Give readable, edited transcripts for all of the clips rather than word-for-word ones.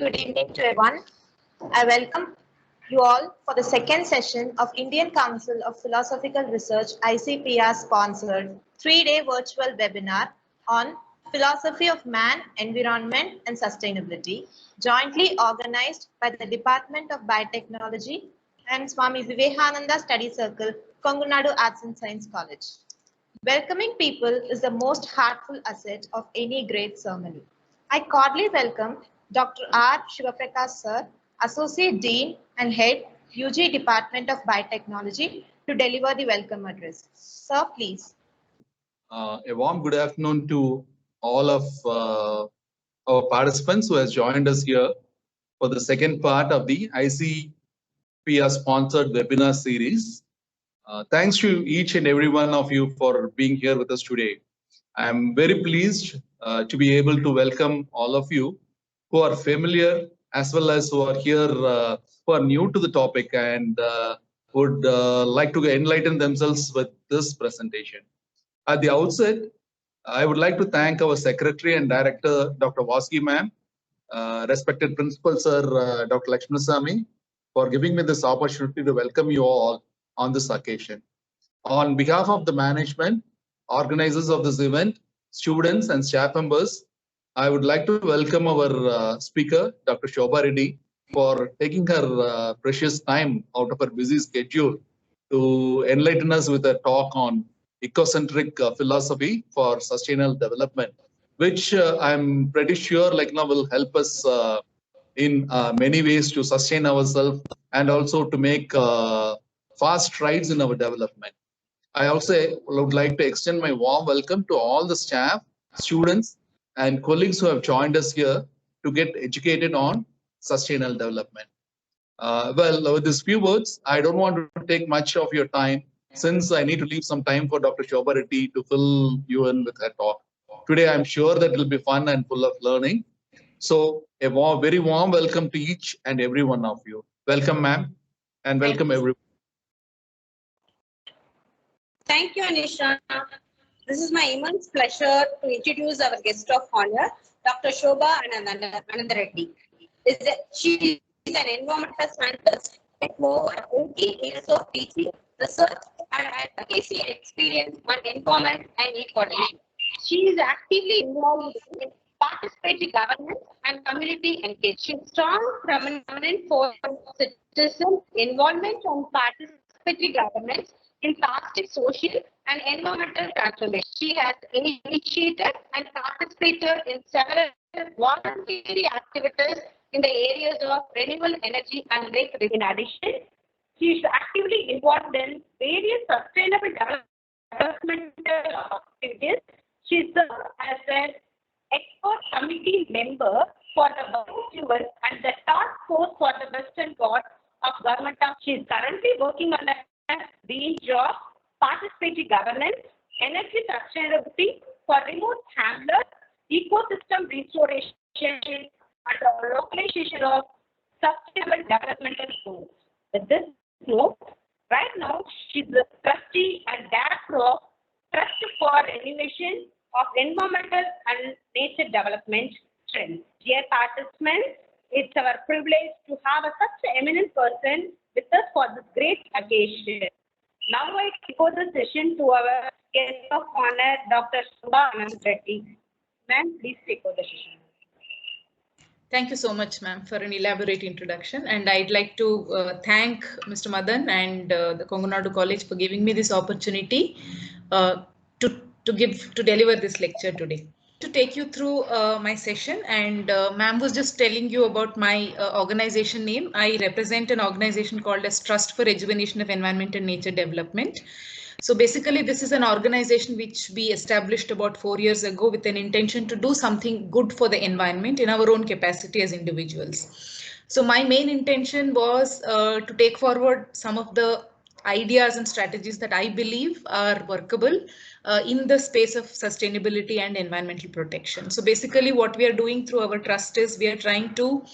good evening to everyone. I welcome you all for the second session of Indian Council of Philosophical Research ICPR sponsored 3-day virtual webinar on Philosophy of Man, Environment and Sustainability, jointly organized by the Department of Biotechnology and Swami Vivekananda Study Circle, Kongunadu Arts and Science College. Welcoming people is the most heartful asset of any great ceremony. I cordially welcome Dr. R. Shivaprakash Sir, Associate Dean and Head, UG Department of Biotechnology, to deliver the welcome address. Sir, please. A warm good afternoon to all of our participants who has joined us here for the second part of the ICPR sponsored webinar series. Thanks to each and every one of you for being here with us today. I am very pleased to be able to welcome all of you who are familiar as well as who are here who are new to the topic and would like to enlighten themselves with this presentation. At the outset, I would like to thank our Secretary and Director, Dr. Vasuki ma'am, respected Principal Sir, Dr. Lakshmanasamy, for giving me this opportunity to welcome you all on this occasion. On behalf of the management, organizers of this event, students and staff members, I would like to welcome our speaker, Dr. Shobha Reddy, for taking her precious time out of her busy schedule to enlighten us with a talk on ecocentric philosophy for sustainable development, which I'm pretty sure will help us in many ways to sustain ourselves and also to make fast strides in our development. I also would like to extend my warm welcome to all the staff, students, and colleagues who have joined us here to get educated on sustainable development. Well, with these few words, I don't want to take much of your time since I need to leave some time for Dr. Shobha Reddy to fill you in with her talk. Today, I'm sure that it will be fun and full of learning. So a very warm welcome to each and every one of you. Welcome, ma'am, and welcome everyone. Thank you, Anisha. This is my immense pleasure to introduce our guest of honor, Dr. Shobha Ananda Reddy. She is an environmental scientist with more than 80 years of teaching, research, and advocacy experience on environment and ecology. She is actively involved in participatory governance and community engagement. She is strong prominent for citizen involvement and participatory governance in plastic, social, and environmental transformation. She has initiated and participated in several voluntary activities in the areas of renewable energy and lake. In addition, she is actively involved in various sustainable developmental activities. She serves as an expert committee member for the biofuel and the task force for the Western Ghats of Government of. She is currently working on a Dean job, participatory governance, energy sustainability for remote handlers, ecosystem restoration, and the localization of sustainable developmental goals. With this note, right now she's the trustee and director of Trust for Innovation of Environmental and Nature Development Trends. Dear participants, it's our privilege to have such an eminent person with us for this great occasion. Now I give the session to our guest of honor, Dr. Shobha Ananda Reddy. Ma'am, please take over the session. Thank you so much, ma'am, for an elaborate introduction. And I'd like to thank Mr. Madan and the Kongunadu College for giving me this opportunity to deliver this lecture today. To take you through my session, and ma'am was just telling you about my organization name. I represent an organization called as Trust for Rejuvenation of Environment and Nature Development. So basically, this is an organization which we established about 4 years ago with an intention to do something good for the environment in our own capacity as individuals. So my main intention was to take forward some of the ideas and strategies that I believe are workable in the space of sustainability and environmental protection. So basically what we are doing through our trust is we are trying to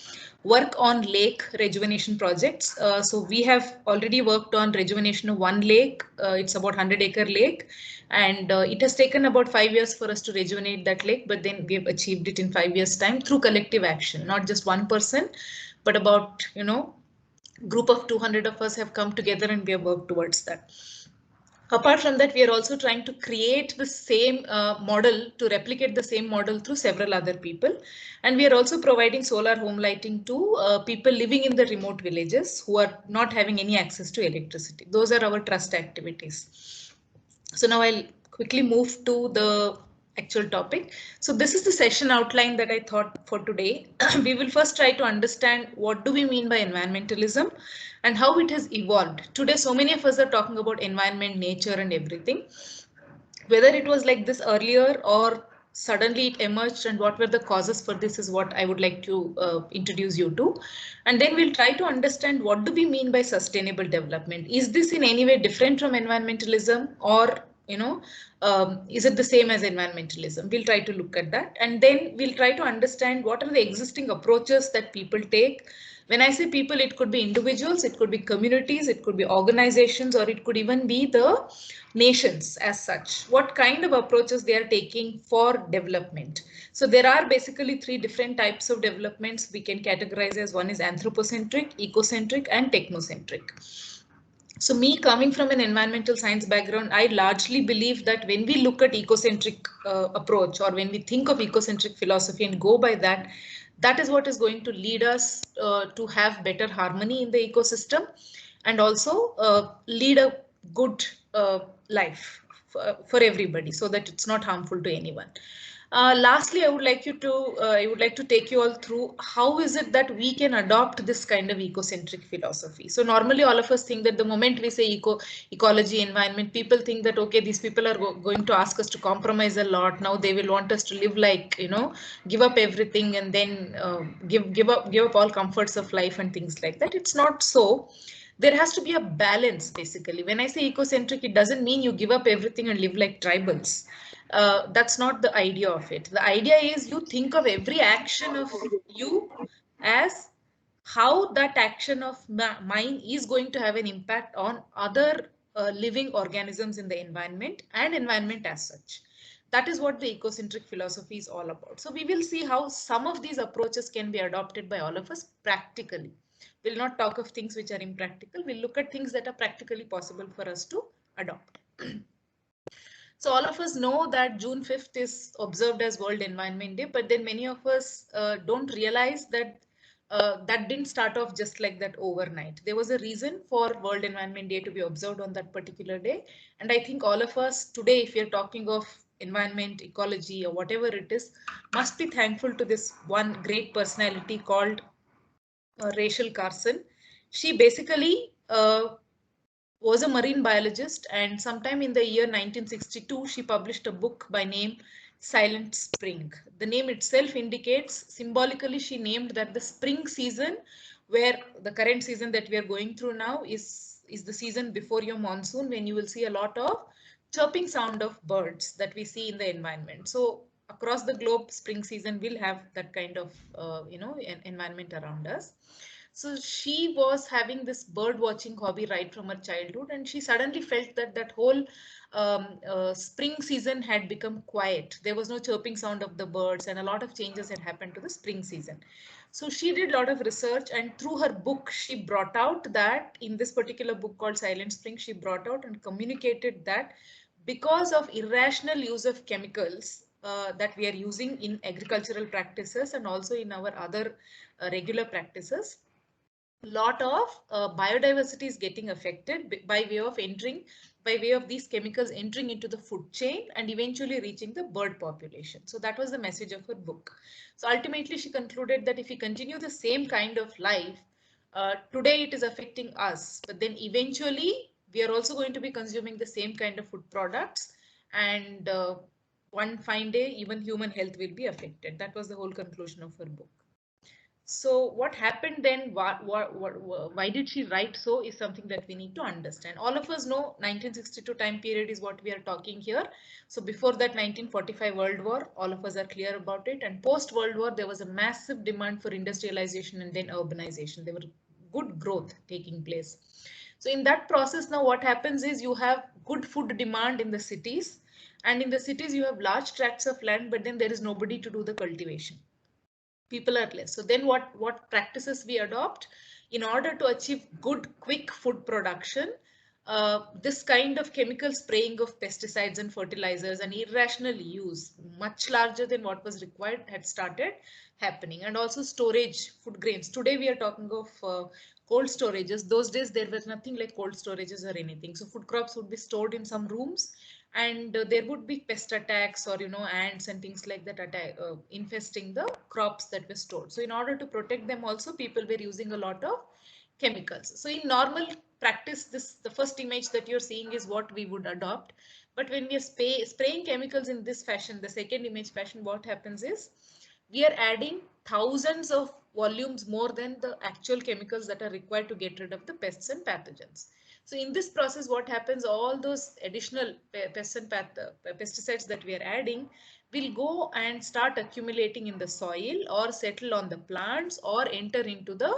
work on lake rejuvenation projects. So we have already worked on rejuvenation of one lake. It's about 100-acre lake, and it has taken about 5 years for us to rejuvenate that lake, but then we have achieved it in 5 years time through collective action, not just one person, but about, group of 200 of us have come together and we have worked towards that. Apart from that, we are also trying to create the same model, to replicate the same model through several other people. And we are also providing solar home lighting to people living in the remote villages who are not having any access to electricity. Those are our trust activities. So now I'll quickly move to the actual topic. So this is the session outline that I thought for today. We will first try to understand what do we mean by environmentalism and how it has evolved. Today, so many of us are talking about environment, nature, and everything. Whether it was like this earlier or suddenly it emerged, and what were the causes for this is what I would like to introduce you to. And then we'll try to understand what do we mean by sustainable development. Is this in any way different from environmentalism, or is it the same as environmentalism? We'll try to look at that, and then we'll try to understand what are the existing approaches that people take. When I say people, it could be individuals, it could be communities, it could be organizations, or it could even be the nations as such. What kind of approaches they are taking for development. So there are basically 3 different types of developments we can categorize as. One is anthropocentric, ecocentric, and technocentric. So me coming from an environmental science background, I largely believe that when we look at ecocentric approach, or when we think of ecocentric philosophy and go by that, that is what is going to lead us to have better harmony in the ecosystem, and also lead a good life for everybody, so that it's not harmful to anyone. Lastly, I would like to take you all through how is it that we can adopt this kind of ecocentric philosophy. So normally all of us think that the moment we say ecology, environment, people think that, okay, these people are going to ask us to compromise a lot. Now they will want us to live like, give up everything, and then give up all comforts of life and things like that. It's not so. There has to be a balance, basically. When I say ecocentric, it doesn't mean you give up everything and live like tribals. That's not the idea of it. The idea is you think of every action of you as how that action of mine is going to have an impact on other living organisms in the environment and environment as such. That is what the ecocentric philosophy is all about. So we will see how some of these approaches can be adopted by all of us practically. We'll not talk of things which are impractical. We'll look at things that are practically possible for us to adopt. So all of us know that June 5th is observed as World Environment Day, but then many of us don't realize that that didn't start off just like that overnight. There was a reason for World Environment Day to be observed on that particular day. And I think all of us today, if you're talking of environment, ecology, or whatever it is, must be thankful to this one great personality called Rachel Carson. She basically was a marine biologist, and sometime in the year 1962, she published a book by name Silent Spring. The name itself indicates, symbolically, she named that the spring season, where the current season that we are going through now is the season before your monsoon, when you will see a lot of chirping sound of birds that we see in the environment. So across the globe, spring season will have that kind of environment around us. So she was having this bird watching hobby right from her childhood, and she suddenly felt that that whole spring season had become quiet. There was no chirping sound of the birds, and a lot of changes had happened to the spring season. So she did a lot of research, and through her book, she brought out that in this particular book called Silent Spring, she brought out and communicated that because of irrational use of chemicals that we are using in agricultural practices and also in our other regular practices, lot of biodiversity is getting affected by way of these chemicals entering into the food chain and eventually reaching the bird population. So that was the message of her book. So ultimately she concluded that if we continue the same kind of life, today it is affecting us, but then eventually we are also going to be consuming the same kind of food products, and one fine day even human health will be affected. That was the whole conclusion of her book. So what happened then, why did she write so, is something that we need to understand. All of us know 1962 time period is what we are talking here. So before that 1945 World War, all of us are clear about it. And post World War, there was a massive demand for industrialization and then urbanization. There were good growth taking place. So in that process, now what happens is you have good food demand in the cities, and in the cities you have large tracts of land, but then there is nobody to do the cultivation. People are less. So then what practices we adopt in order to achieve good quick food production? This kind of chemical spraying of pesticides and fertilizers and irrational use, much larger than what was required, had started happening. And also storage food grains. Today we are talking of cold storages. Those days there was nothing like cold storages or anything. So food crops would be stored in some rooms, and there would be pest attacks or ants and things like that infesting the crops that were stored. So in order to protect them also, people were using a lot of chemicals. So in normal practice, the first image that you're seeing is what we would adopt. But when we are spraying chemicals in this fashion, the second image fashion, what happens is we are adding thousands of volumes more than the actual chemicals that are required to get rid of the pests and pathogens. So in this process, what happens, all those additional pests and pesticides that we are adding will go and start accumulating in the soil or settle on the plants or enter into the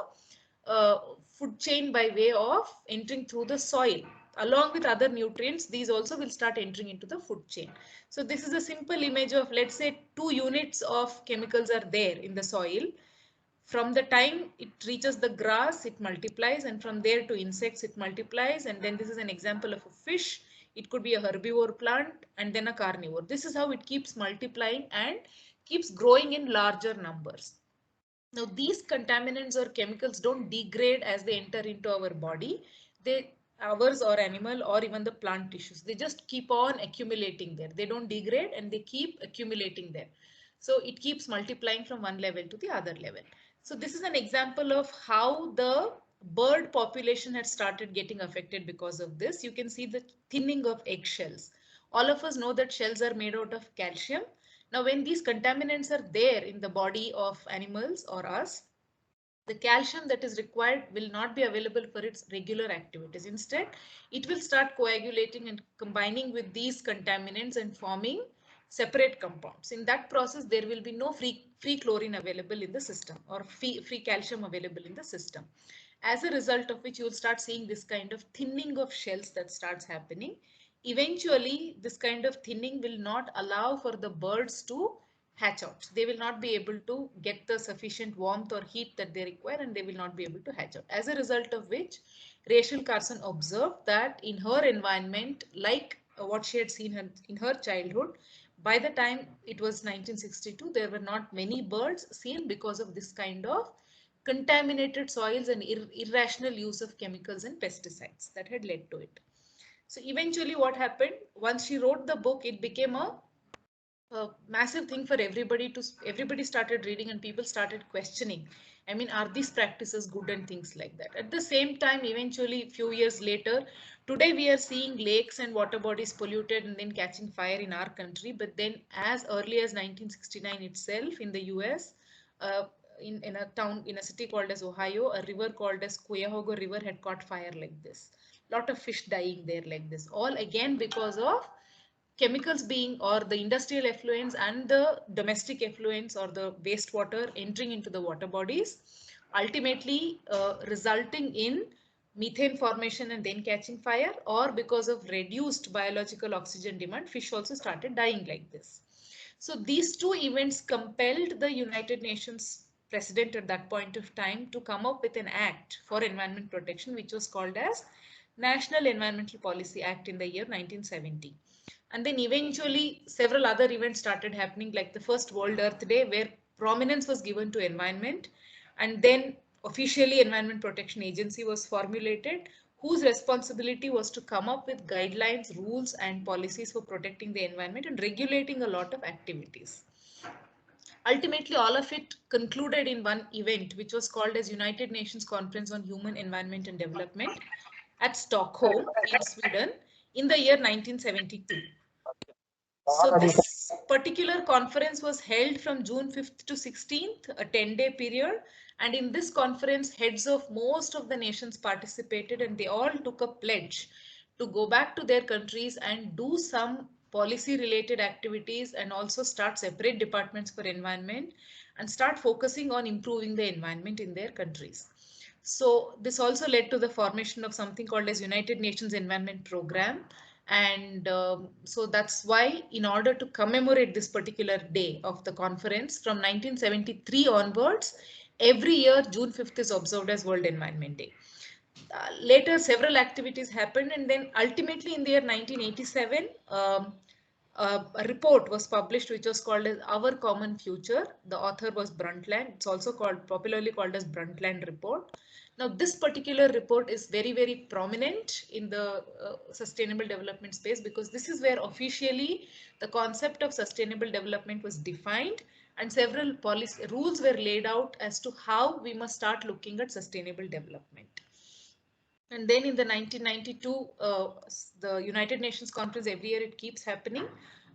food chain by way of entering through the soil. Along with other nutrients, these also will start entering into the food chain. So this is a simple image of, let's say, 2 units of chemicals are there in the soil. From the time it reaches the grass, it multiplies, and from there to insects, it multiplies. And then this is an example of a fish. It could be a herbivore plant and then a carnivore. This is how it keeps multiplying and keeps growing in larger numbers. Now, these contaminants or chemicals don't degrade as they enter into our body. Ours or animal or even the plant tissues, they just keep on accumulating there. They don't degrade and they keep accumulating there. So it keeps multiplying from one level to the other level. So this is an example of how the bird population had started getting affected because of this. You can see the thinning of eggshells. All of us know that shells are made out of calcium. Now, when these contaminants are there in the body of animals or us, the calcium that is required will not be available for its regular activities. Instead, it will start coagulating and combining with these contaminants and forming separate compounds. In that process, there will be no free chlorine available in the system or free calcium available in the system. As a result of which, you will start seeing this kind of thinning of shells that starts happening. Eventually, this kind of thinning will not allow for the birds to hatch out. They will not be able to get the sufficient warmth or heat that they require, and they will not be able to hatch out. As a result of which, Rachel Carson observed that in her environment, like what she had seen in her childhood, by the time it was 1962, there were not many birds seen because of this kind of contaminated soils and irrational use of chemicals and pesticides that had led to it. So eventually what happened, once she wrote the book, it became a massive thing for everybody started reading and people started questioning. I mean, are these practices good and things like that? At the same time, eventually, a few years later, today we are seeing lakes and water bodies polluted and then catching fire in our country. But then as early as 1969 itself in the US, uh, in a city called as Ohio, a river called as Cuyahoga River had caught fire like this. Lot of fish dying there like this, all again because of chemicals being, or the industrial effluents and the domestic effluents or the wastewater entering into the water bodies, ultimately resulting in methane formation and then catching fire, or because of reduced biological oxygen demand, fish also started dying like this. So these two events compelled the United Nations president at that point of time to come up with an act for environment protection, which was called as National Environmental Policy Act in the year 1970. And then eventually several other events started happening, like the first World Earth Day, where prominence was given to environment. And then officially Environment Protection Agency was formulated, whose responsibility was to come up with guidelines, rules and policies for protecting the environment and regulating a lot of activities. Ultimately, all of it concluded in one event, which was called as United Nations Conference on Human, Environment and Development at Stockholm in Sweden in the year 1972. So this particular conference was held from June 5th to 16th, a 10-day period, And in this conference, heads of most of the nations participated, and they all took a pledge to go back to their countries and do some policy related activities and also start separate departments for environment and start focusing on improving the environment in their countries. So this also led to the formation of something called as United Nations Environment Program. And so that's why, in order to commemorate this particular day of the conference from 1973 onwards, every year June 5th is observed as World Environment Day. Later several activities happened, and then ultimately in the year 1987 a report was published which was called as Our Common Future. The author was Brundtland. It's also popularly called as Brundtland Report. Now this particular report is very, very prominent in the sustainable development space, because this is where officially the concept of sustainable development was defined and several policy rules were laid out as to how we must start looking at sustainable development. And then in the 1992, the United Nations conference, every year it keeps happening,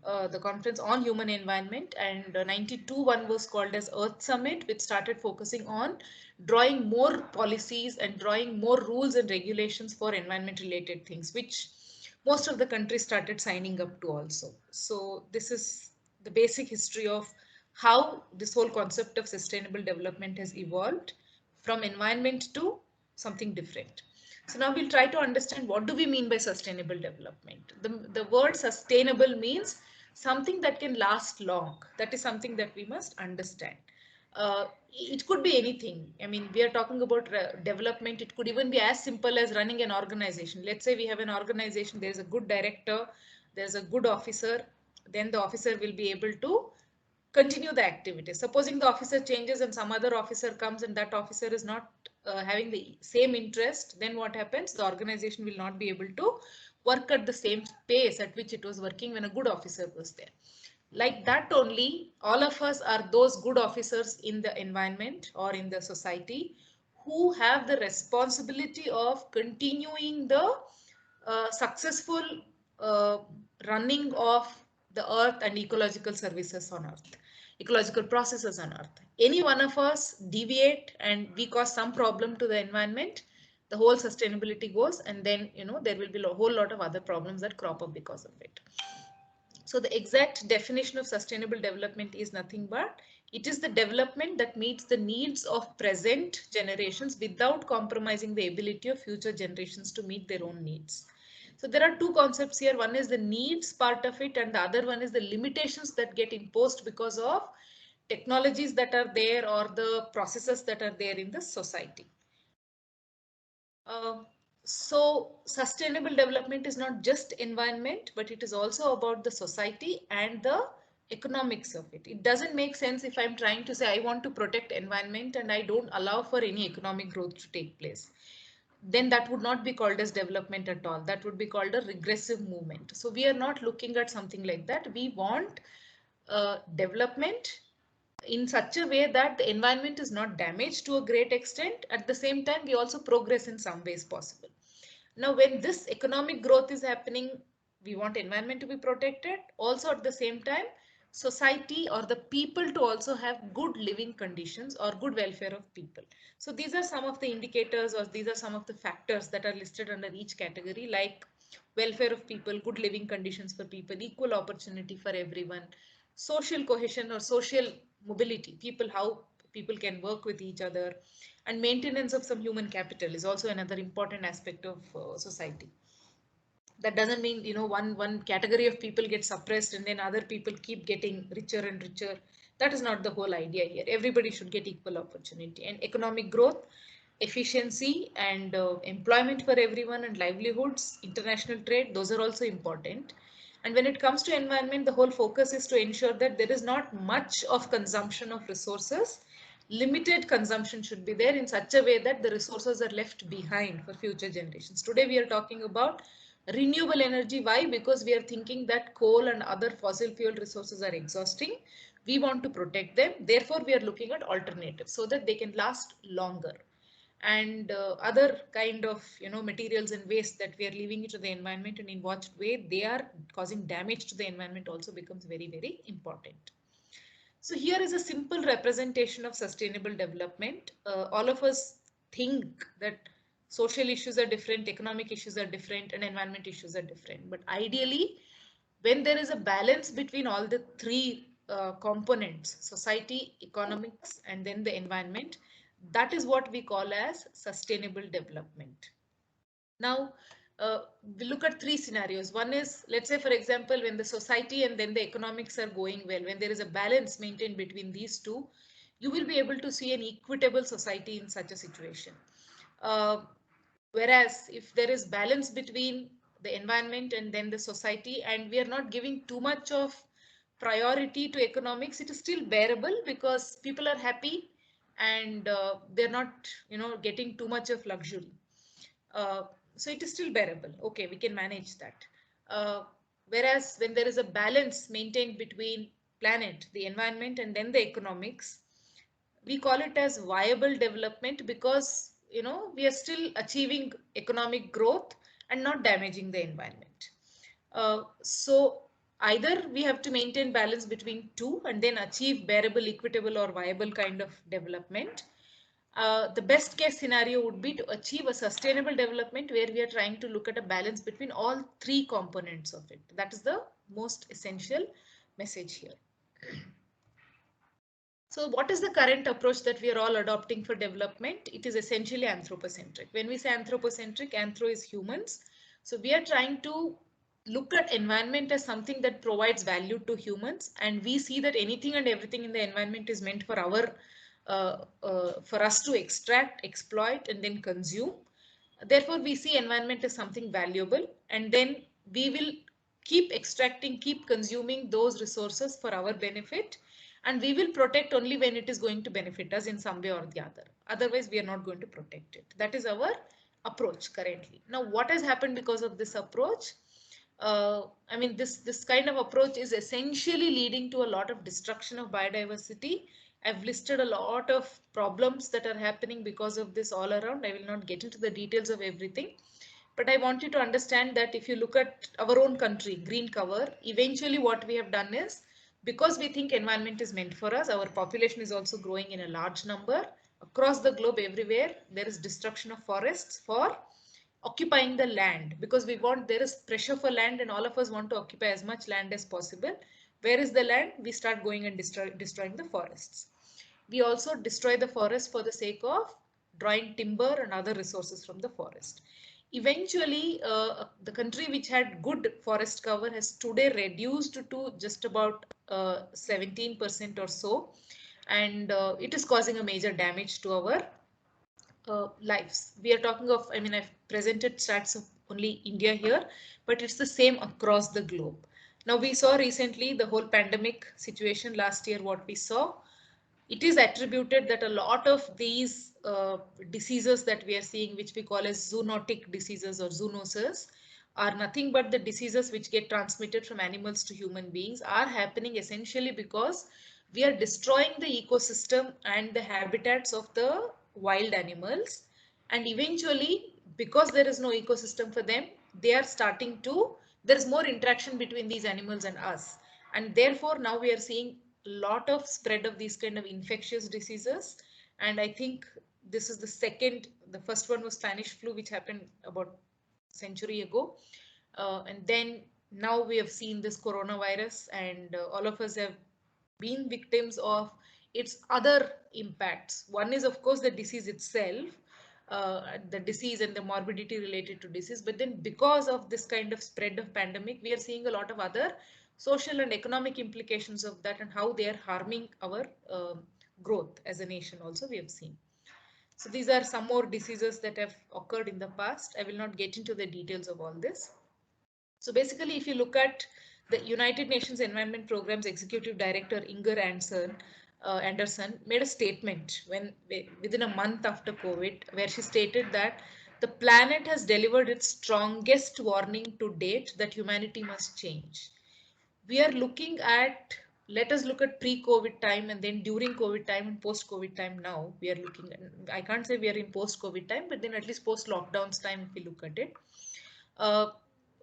the conference on human environment, and 92 one was called as Earth Summit, which started focusing on drawing more policies and drawing more rules and regulations for environment related things, which most of the countries started signing up to also. So this is the basic history of how this whole concept of sustainable development has evolved from environment to something different. So now we'll try to understand what do we mean by sustainable development. The word sustainable means something that can last long. That is something that we must understand. It could be anything. I mean, we are talking about development. It could even be as simple as running an organization. Let's say we have an organization, there's a good director, there's a good officer, then the officer will be able to continue the activity. Supposing the officer changes and some other officer comes and that officer is not having the same interest, then what happens? The organization will not be able to work at the same pace at which it was working when a good officer was there. Like that only, all of us are those good officers in the environment or in the society who have the responsibility of continuing the successful running of the earth and ecological services on earth, ecological processes on earth. Any one of us deviate and we cause some problem to the environment, the whole sustainability goes, and then there will be a whole lot of other problems that crop up because of it. So the exact definition of sustainable development is nothing but it is the development that meets the needs of present generations without compromising the ability of future generations to meet their own needs. So there are two concepts here. One is the needs part of it, and the other one is the limitations that get imposed because of technologies that are there or the processes that are there in the society. So sustainable development is not just environment, but it is also about the society and the economics of it. It doesn't make sense if I'm trying to say I want to protect environment and I don't allow for any economic growth to take place. Then that would not be called as development at all. That would be called a regressive movement. So we are not looking at something like that. We want development in such a way that the environment is not damaged to a great extent. At the same time, we also progress in some ways possible. Now, when this economic growth is happening, we want environment to be protected. Also, at the same time, society or the people to also have good living conditions or good welfare of people. So these are some of the indicators, or these are some of the factors that are listed under each category, like welfare of people, good living conditions for people, equal opportunity for everyone, social cohesion or social mobility, how people can work with each other, and maintenance of some human capital is also another important aspect of society. That doesn't mean one category of people get suppressed and then other people keep getting richer and richer. That is not the whole idea here. Everybody should get equal opportunity, and economic growth, efficiency, and employment for everyone, and livelihoods, international trade, those are also important. And when it comes to environment, the whole focus is to ensure that there is not much of consumption of resources. Limited consumption should be there in such a way that the resources are left behind for future generations. Today we are talking about renewable energy. Why? Because we are thinking that coal and other fossil fuel resources are exhausting. We want to protect them. Therefore, we are looking at alternatives so that they can last longer. And other kind of materials and waste that we are leaving into the environment, and in what way they are causing damage to the environment also becomes very, very important. So here is a simple representation of sustainable development. All of us think that social issues are different, economic issues are different, and environment issues are different. But ideally, when there is a balance between all the three components, society, economics, and then the environment, that is what we call as sustainable development. Now, we look at three scenarios. One is, let's say, for example, when the society and then the economics are going well, when there is a balance maintained between these two, you will be able to see an equitable society in such a situation. Whereas if there is balance between the environment and then the society, and we are not giving too much of priority to economics, it is still bearable because people are happy and they're not, getting too much of luxury. So it is still bearable. Okay, we can manage that. Whereas when there is a balance maintained between planet, the environment, and then the economics, we call it as viable development because we are still achieving economic growth and not damaging the environment. So either we have to maintain balance between two and then achieve bearable, equitable, or viable kind of development. The best case scenario would be to achieve a sustainable development where we are trying to look at a balance between all three components of it. That is the most essential message here. So what is the current approach that we are all adopting for development? It is essentially anthropocentric. When we say anthropocentric, anthro is humans. So we are trying to look at environment as something that provides value to humans, and we see that anything and everything in the environment is meant for for us to extract, exploit, and then consume. Therefore, we see environment as something valuable, and then we will keep extracting, keep consuming those resources for our benefit, and we will protect only when it is going to benefit us in some way or the other. Otherwise, we are not going to protect it. That is our approach currently. Now, what has happened because of this approach? I mean, this kind of approach is essentially leading to a lot of destruction of biodiversity. I've listed a lot of problems that are happening because of this all around. I will not get into the details of everything, but I want you to understand that if you look at our own country, green cover, eventually what we have done is, because we think environment is meant for us, our population is also growing in a large number across the globe. Everywhere there is destruction of forests for occupying the land, because there is pressure for land and all of us want to occupy as much land as possible. Where is the land? We start going and destroying the forests. We also destroy the forest for the sake of drawing timber and other resources from the forest. Eventually, the country which had good forest cover has today reduced to just about 17% or so, and it is causing a major damage to our lives. We are talking of, I mean, I've presented stats of only India here, but it's the same across the globe. Now, we saw recently the whole pandemic situation last year, what we saw. It is attributed that a lot of these diseases that we are seeing, which we call as zoonotic diseases or zoonoses, are nothing but the diseases which get transmitted from animals to human beings, are happening essentially because we are destroying the ecosystem and the habitats of the wild animals. And eventually, because there is no ecosystem for them, there is more interaction between these animals and us. And therefore, now we are seeing a lot of spread of these kind of infectious diseases. And I think this is the first one was Spanish flu, which happened about a century ago. And then now we have seen this coronavirus, and all of us have been victims of its other impacts. One is, of course, the disease itself, the disease and the morbidity related to disease. But then because of this kind of spread of pandemic, we are seeing a lot of other social and economic implications of that and how they are harming our growth as a nation also we have seen. So these are some more diseases that have occurred in the past. I will not get into the details of all this. So basically, if you look at the United Nations Environment Program's Executive Director, Inger Anderson, made a statement within a month after COVID, where she stated that the planet has delivered its strongest warning to date that humanity must change. We are looking at, let us look at pre-COVID time and then during COVID time and post-COVID time now. We are looking at, I can't say we are in post-COVID time, but then at least post-lockdowns time if we look at it.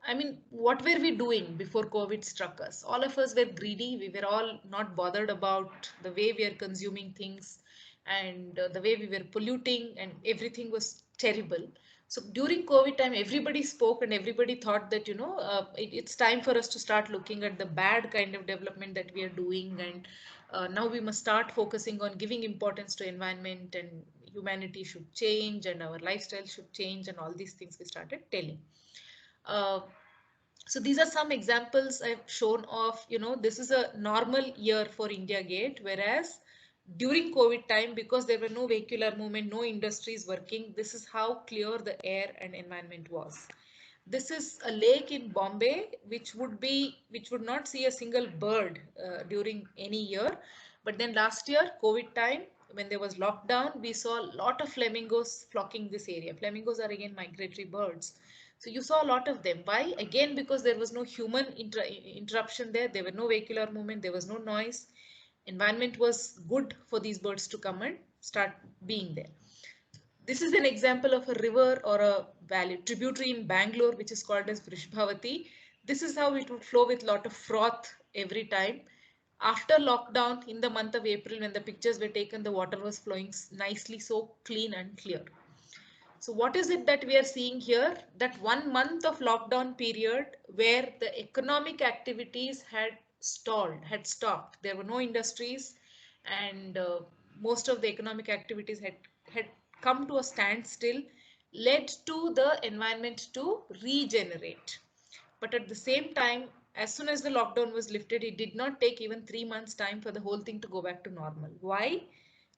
I mean, what were we doing before COVID struck us? All of us were greedy. We were all not bothered about the way we are consuming things and the way we were polluting, and everything was terrible. So during COVID time, everybody spoke and everybody thought that, it's time for us to start looking at the bad kind of development that we are doing. And now we must start focusing on giving importance to environment, and humanity should change and our lifestyle should change, and all these things we started telling. Uh, so these are some examples I've shown of, this is a normal year for India Gate, whereas during COVID time, because there were no vehicular movement, no industries working, this is how clear the air and environment was. This is a lake in Bombay, which would not see a single bird during any year. But then last year, COVID time, when there was lockdown, we saw a lot of flamingos flocking this area. Flamingos are again migratory birds. So you saw a lot of them. Why? Again, because there was no human interruption there. There were no vehicular movement. There was no noise. Environment was good for these birds to come and start being there. This is an example of a river or a valley, tributary in Bangalore, which is called as Vrishbhavati. This is how it would flow with a lot of froth every time. After lockdown, in the month of April, when the pictures were taken, the water was flowing nicely, so clean and clear. So what is it that we are seeing here? That 1 month of lockdown period where the economic activities had stalled, had stopped. There were no industries, and most of the economic activities had come to a standstill, led to the environment to regenerate. But at the same time, as soon as the lockdown was lifted, it did not take even 3 months time for the whole thing to go back to normal. Why?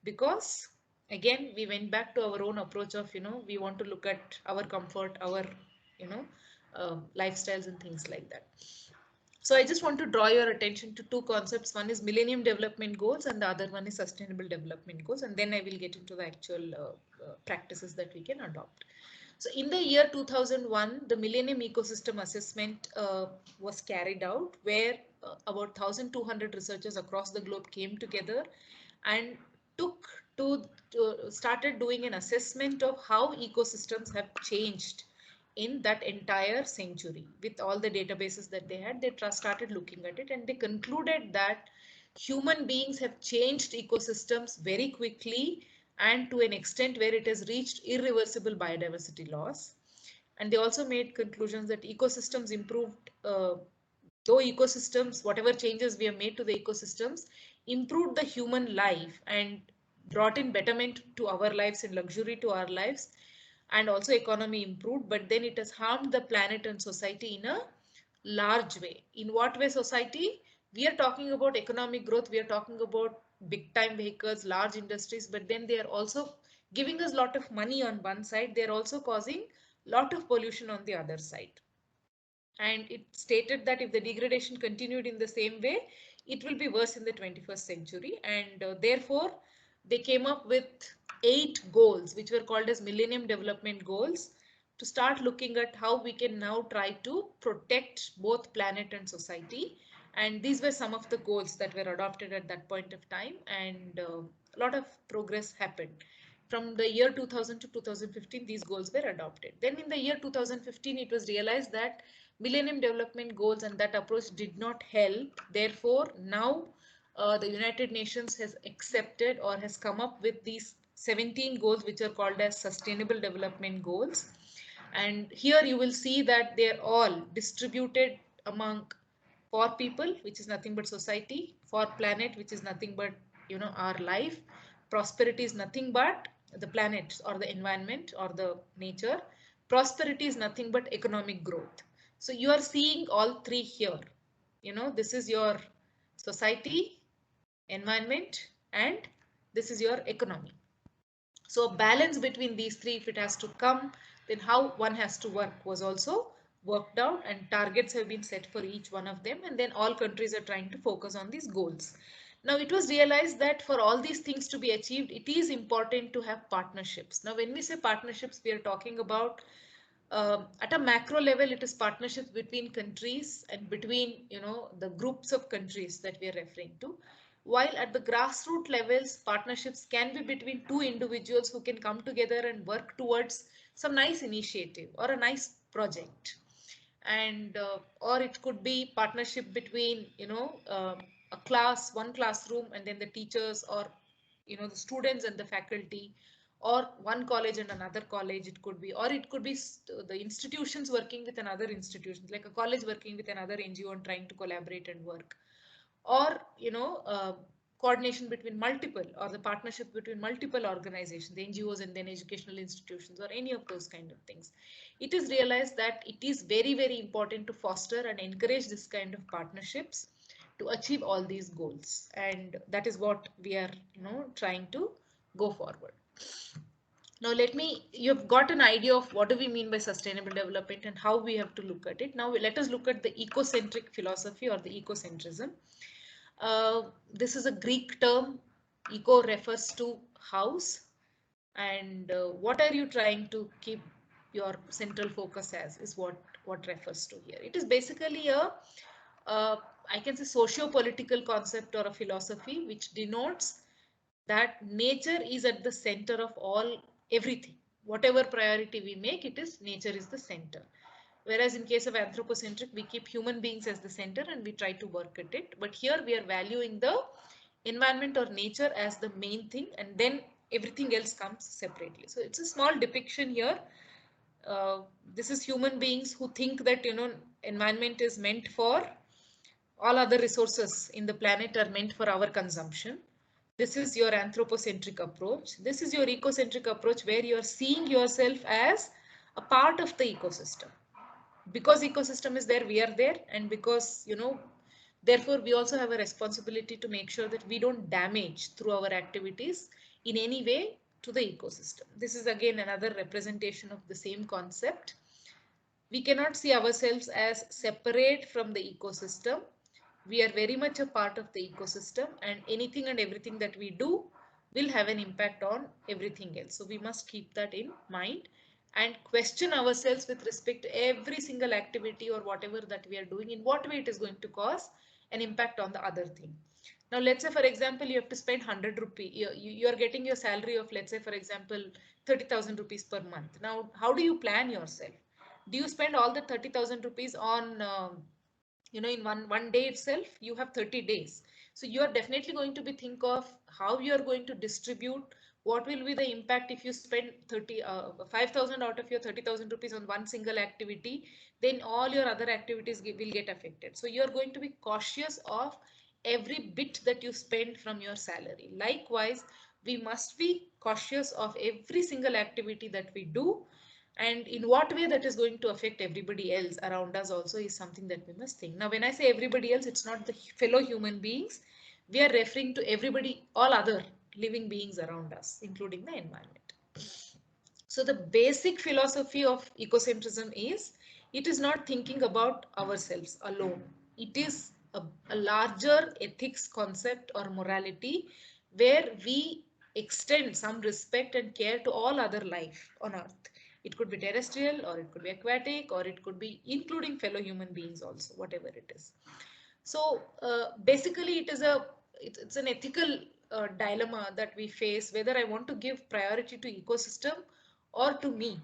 Because again, we went back to our own approach of, we want to look at our comfort, our, lifestyles and things like that. So I just want to draw your attention to two concepts. One is Millennium Development Goals and the other one is Sustainable Development Goals. And then I will get into the actual practices that we can adopt. So in the year 2001, the Millennium Ecosystem Assessment was carried out, where about 1,200 researchers across the globe came together and started doing an assessment of how ecosystems have changed in that entire century. With all the databases that they had, they started looking at it, and they concluded that human beings have changed ecosystems very quickly and to an extent where it has reached irreversible biodiversity loss. And they also made conclusions that ecosystems improved, though ecosystems, whatever changes we have made to the ecosystems, improved the human life and brought in betterment to our lives and luxury to our lives, and also economy improved, but then it has harmed the planet and society in a large way. In what way society? We are talking about economic growth, we are talking about big time vehicles, large industries, but then they are also giving us a lot of money on one side, they are also causing a lot of pollution on the other side. And it stated that if the degradation continued in the same way, it will be worse in the 21st century. And therefore, they came up with 8 goals, which were called as Millennium Development Goals, to start looking at how we can now try to protect both planet and society. And these were some of the goals that were adopted at that point of time, and a lot of progress happened. From the year 2000 to 2015, these goals were adopted. Then in the year 2015, it was realized that Millennium Development Goals and that approach did not help. Therefore, now the United Nations has accepted or has come up with these 17 goals, which are called as Sustainable Development Goals. And here you will see that they're all distributed among for people, which is nothing but society, for planet, which is nothing but, our life, prosperity is nothing but the planet or the environment or the nature, prosperity is nothing but economic growth. So you are seeing all three here. This is your society, environment, and this is your economy. So a balance between these three, if it has to come, then how one has to work was also worked out, and targets have been set for each one of them, and then all countries are trying to focus on these goals. Now it was realized that for all these things to be achieved, it is important to have partnerships. Now when we say partnerships, we are talking about at a macro level, it is partnerships between countries and between, the groups of countries that we are referring to. While at the grassroots levels, partnerships can be between two individuals who can come together and work towards some nice initiative or a nice project. and or it could be partnership between, you know, a class, one classroom, and then the teachers, or, you know, the students and the faculty, or one college and another college. It could be, or it could be the institutions working with another institutions, like a college working with another NGO and trying to collaborate and work, or, you know, coordination between multiple, or the partnership between multiple organizations, the NGOs and then educational institutions, or any of those kind of things. It is realized that it is very, very important to foster and encourage this kind of partnerships to achieve all these goals, and that is what we are, you know, trying to go forward. Now you've got an idea of what do we mean by sustainable development and how we have to look at it. Now let us look at the ecocentric philosophy, or the ecocentrism. This is a Greek term. Eco refers to house, and what are you trying to keep your central focus as is what refers to here. It is basically a I can say socio-political concept or a philosophy which denotes that nature is at the center of everything. Whatever priority we make, it is nature is the center. Whereas in case of anthropocentric, we keep human beings as the center and we try to work at it. But here we are valuing the environment or nature as the main thing, and then everything else comes separately. So it's a small depiction here. This is human beings who think that, you know, environment is meant for all other resources in the planet are meant for our consumption. This is your anthropocentric approach. This is your ecocentric approach, where you are seeing yourself as a part of the ecosystem. Because ecosystem is there, we are there, and because, you know, therefore we also have a responsibility to make sure that we don't damage through our activities in any way to the ecosystem. This is again another representation of the same concept. We cannot see ourselves as separate from the ecosystem. We are very much a part of the ecosystem, and anything and everything that we do will have an impact on everything else. So we must keep that in mind and question ourselves with respect to every single activity or whatever that we are doing, in what way it is going to cause an impact on the other thing. Now, let's say, for example, you have to spend 100 rupees. You are getting your salary of, let's say, for example, 30,000 rupees per month. Now, how do you plan yourself? Do you spend all the 30,000 rupees on you know, in one day itself? You have 30 days, so you are definitely going to be think of how you are going to distribute. What will be the impact if you spend 5,000 out of your 30,000 rupees on one single activity? Then all your other activities will get affected. So you are going to be cautious of every bit that you spend from your salary. Likewise, we must be cautious of every single activity that we do, and in what way that is going to affect everybody else around us also is something that we must think. Now, when I say everybody else, it's not the fellow human beings. We are referring to everybody, all other living beings around us, including the environment. So the basic philosophy of ecocentrism is, it is not thinking about ourselves alone. It is a larger ethics concept or morality, where we extend some respect and care to all other life on earth. It could be terrestrial, or it could be aquatic, or it could be including fellow human beings also, whatever it is. So basically, it's an ethical dilemma that we face, whether I want to give priority to ecosystem or to me.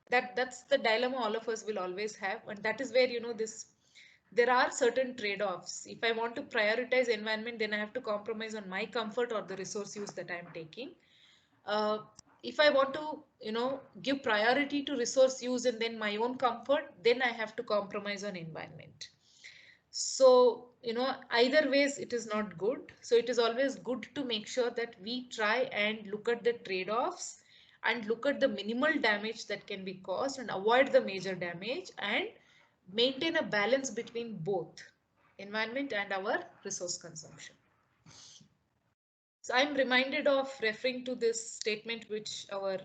That's the dilemma all of us will always have, and that is where, you know, there are certain trade-offs. If I want to prioritize environment, then I have to compromise on my comfort or the resource use that I am taking. If I want to, you know, give priority to resource use and then my own comfort, then I have to compromise on environment. So, you know, either ways it is not good. So it is always good to make sure that we try and look at the trade-offs and look at the minimal damage that can be caused and avoid the major damage, and maintain a balance between both environment and our resource consumption. So I'm reminded of referring to this statement which our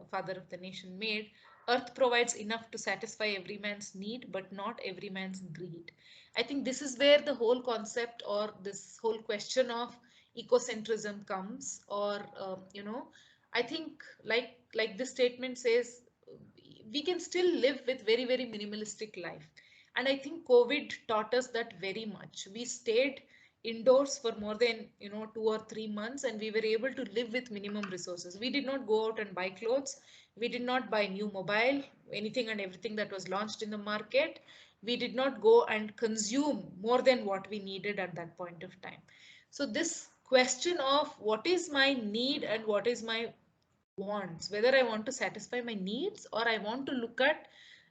father of the nation made: earth provides enough to satisfy every man's need, but not every man's greed. I think this is where the whole concept or this whole question of ecocentrism comes, or I think like this statement says, we can still live with very, very minimalistic life. And I think COVID taught us that very much. We stayed indoors for more than 2 or 3 months, and we were able to live with minimum resources. We did not go out and buy clothes. We did not buy new mobile, anything and everything that was launched in the market. We did not go and consume more than what we needed at that point of time. So this question of what is my need and what is my wants, whether I want to satisfy my needs or I want to look at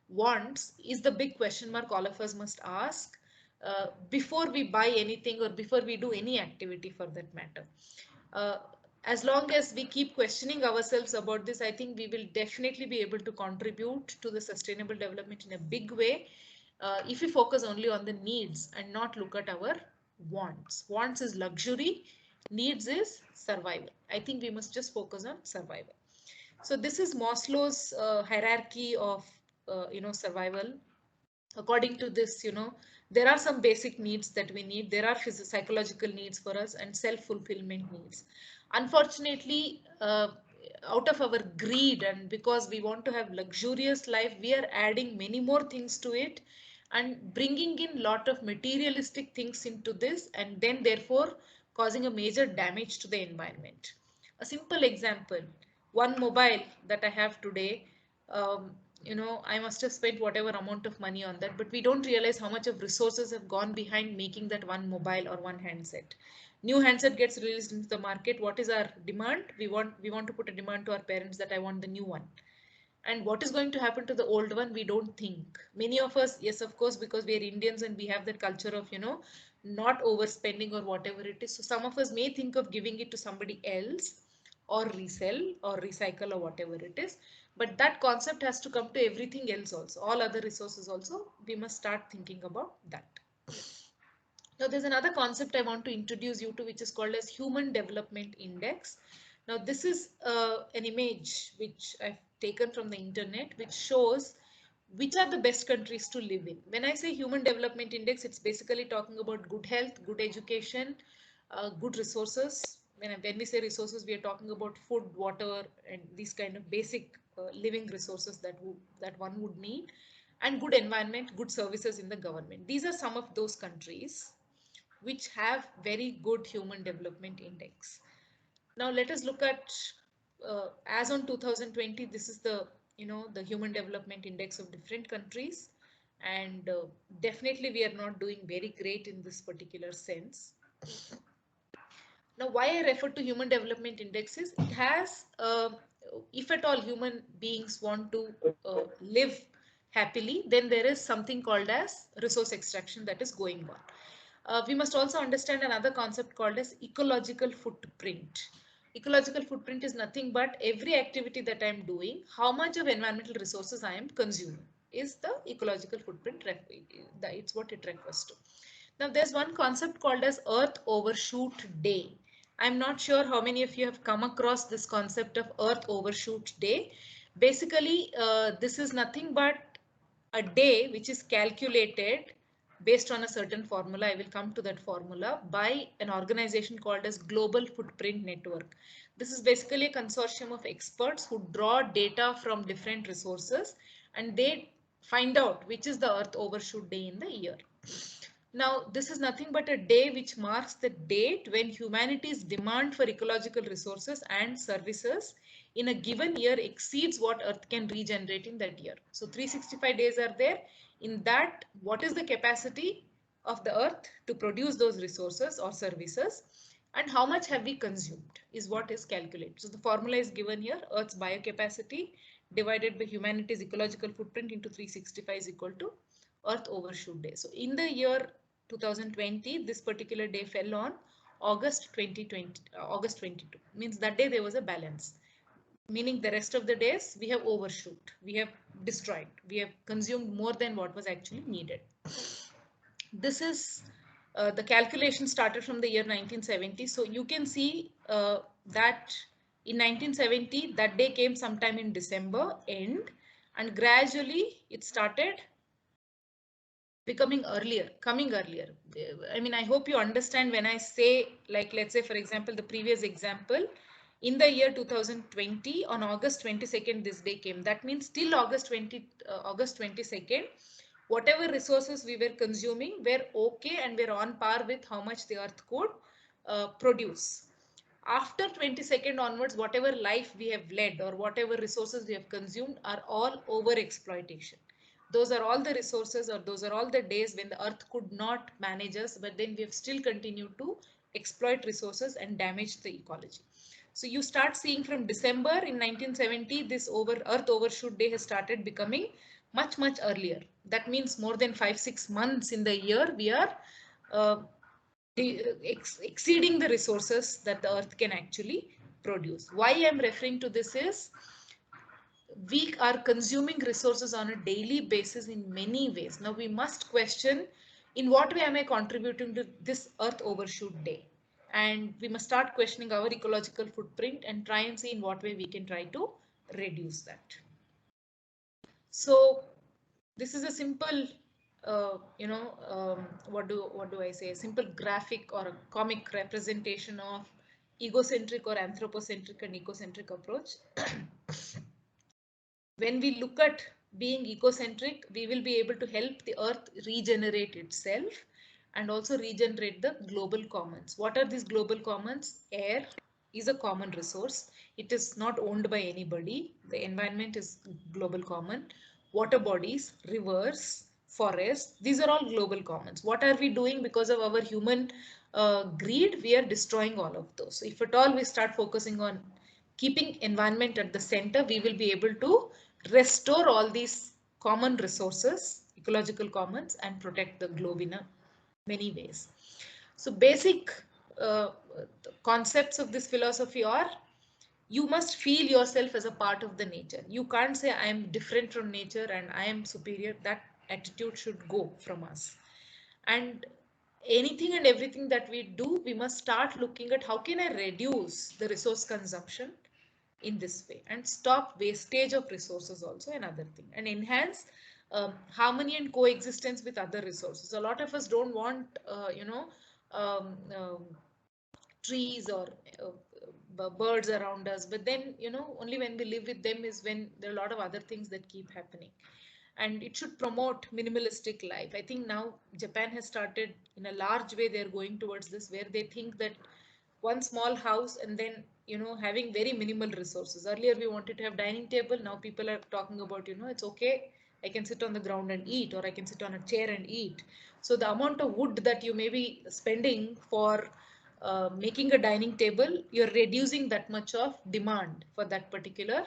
wants, is the big question mark all of us must ask before we buy anything or before we do any activity for that matter. As long as we keep questioning ourselves about this, I think we will definitely be able to contribute to the sustainable development in a big way if we focus only on the needs and not look at our wants. Wants is luxury, needs is survival. I think we must just focus on survival. So this is Maslow's hierarchy of survival. According to this, there are some basic needs that we need. There are psychological needs for us and self-fulfillment needs. Unfortunately, out of our greed and because we want to have luxurious life, we are adding many more things to it and bringing in lot of materialistic things into this, and then therefore causing a major damage to the environment. A simple example, one mobile that I have today, I must have spent whatever amount of money on that, but we don't realize how much of resources have gone behind making that one mobile or one handset. New handset gets released into the market. What is our demand? We want to put a demand to our parents that I want the new one. And what is going to happen to the old one? We don't think. Many of us, yes, of course, because we are Indians and we have that culture of, not overspending or whatever it is. So some of us may think of giving it to somebody else or resell or recycle or whatever it is. But that concept has to come to everything else also. All other resources also, we must start thinking about that. Now there's another concept I want to introduce you to, which is called as Human Development Index. Now this is an image which I've taken from the internet, which shows which are the best countries to live in. When I say Human Development Index, it's basically talking about good health, good education, good resources. When we say resources, we are talking about food, water, and these kind of basic living resources that one would need, and good environment, good services in the government. These are some of those countries which have very good Human Development Index. Now let us look at, as on 2020, this is the the Human Development Index of different countries, and definitely we are not doing very great in this particular sense. Now why I refer to Human Development Index is it has, if at all human beings want to live happily, then there is something called as resource extraction that is going on. We must also understand another concept called as ecological footprint. Ecological footprint is nothing but every activity that I am doing, how much of environmental resources I am consuming is the ecological footprint. It's what it refers to. Now there's one concept called as Earth Overshoot Day. I'm not sure how many of you have come across this concept of Earth Overshoot Day. Basically, this is nothing but a day which is calculated based on a certain formula. I will come to that formula by an organization called as Global Footprint Network. This is basically a consortium of experts who draw data from different resources and they find out which is the Earth Overshoot Day in the year. Now, this is nothing but a day which marks the date when humanity's demand for ecological resources and services in a given year exceeds what Earth can regenerate in that year. So 365 days are there. In that, what is the capacity of the Earth to produce those resources or services, and how much have we consumed is what is calculated. So the formula is given here. Earth's biocapacity divided by humanity's ecological footprint into 365 is equal to Earth Overshoot Day. So in the year 2020, this particular day fell on August 22. Means that day there was a balance. Meaning the rest of the days we have overshoot, we have destroyed, we have consumed more than what was actually needed. This is the calculation started from the year 1970. So you can see that in 1970, that day came sometime in December end, and gradually it started coming earlier. I mean, I hope you understand when I say, like, let's say, for example, the previous example, in the year 2020, on August 22nd, this day came. That means till August 22nd, whatever resources we were consuming were okay and were on par with how much the earth could produce. After 22nd onwards, whatever life we have led or whatever resources we have consumed are all over exploitation. Those are all the resources, or those are all the days when the earth could not manage us, but then we have still continued to exploit resources and damage the ecology. So you start seeing from December in 1970, this Earth Overshoot Day has started becoming much, much earlier. That means more than 5-6 months in the year, we are exceeding the resources that the earth can actually produce. Why I'm referring to this is we are consuming resources on a daily basis in many ways. Now we must question, in what way am I contributing to this Earth Overshoot Day? And we must start questioning our ecological footprint and try and see in what way we can try to reduce that. So this is a simple, what do I say? A simple graphic or a comic representation of egocentric or anthropocentric and ecocentric approach. When we look at being ecocentric, we will be able to help the earth regenerate itself and also regenerate the global commons. What are these global commons? Air is a common resource. It is not owned by anybody. The environment is global common. Water bodies, rivers, forests, these are all global commons. What are we doing? Because of our human greed, we are destroying all of those. So if at all we start focusing on keeping environment at the center, we will be able to restore all these common resources, ecological commons, and protect the globe in many ways. So basic concepts of this philosophy are, you must feel yourself as a part of the nature. You can't say I am different from nature and I am superior. That attitude should go from us. And anything and everything that we do, we must start looking at how can I reduce the resource consumption in this way and stop wastage of resources, also another thing, and enhance harmony and coexistence with other resources. A lot of us don't want um, um, trees or birds around us, but then only when we live with them is when there are a lot of other things that keep happening. And it should promote minimalistic life. I think now Japan has started in a large way, they're going towards this, where they think that one small house and then having very minimal resources. Earlier we wanted to have dining table, now people are talking about it's okay, I can sit on the ground and eat, or I can sit on a chair and eat. So the amount of wood that you may be spending for making a dining table, you're reducing that much of demand for that particular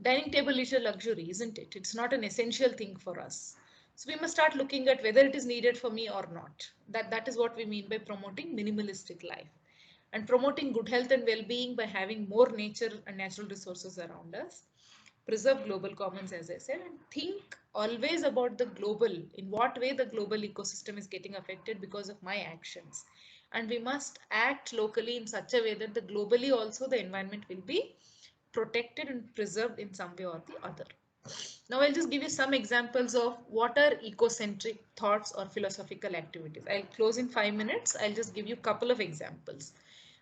dining table. Is a luxury, isn't it? It's not an essential thing for us. So we must start looking at whether it is needed for me or not. That is what we mean by promoting minimalistic life, and promoting good health and well-being by having more nature and natural resources around us. Preserve global commons, as I said, and think always about the global, in what way the global ecosystem is getting affected because of my actions. And we must act locally in such a way that the globally also the environment will be protected and preserved in some way or the other. Now I'll just give you some examples of what are ecocentric thoughts or philosophical activities. I'll close in 5 minutes. I'll just give you a couple of examples.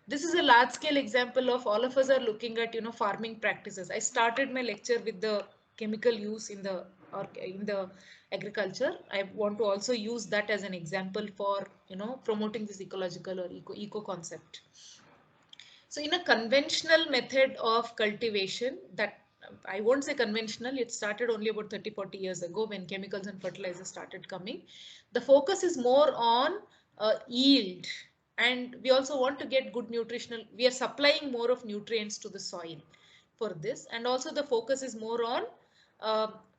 This is a large scale example of all of us are looking at farming practices. I started my lecture with the chemical use in the agriculture. I want to also use that as an example for promoting this ecological or eco concept. So in a conventional method of cultivation, that I won't say conventional, it started only about 30-40 years ago when chemicals and fertilizers started coming. The focus is more on yield, and we also want to get good nutritional, we are supplying more of nutrients to the soil for this, and also the focus is more on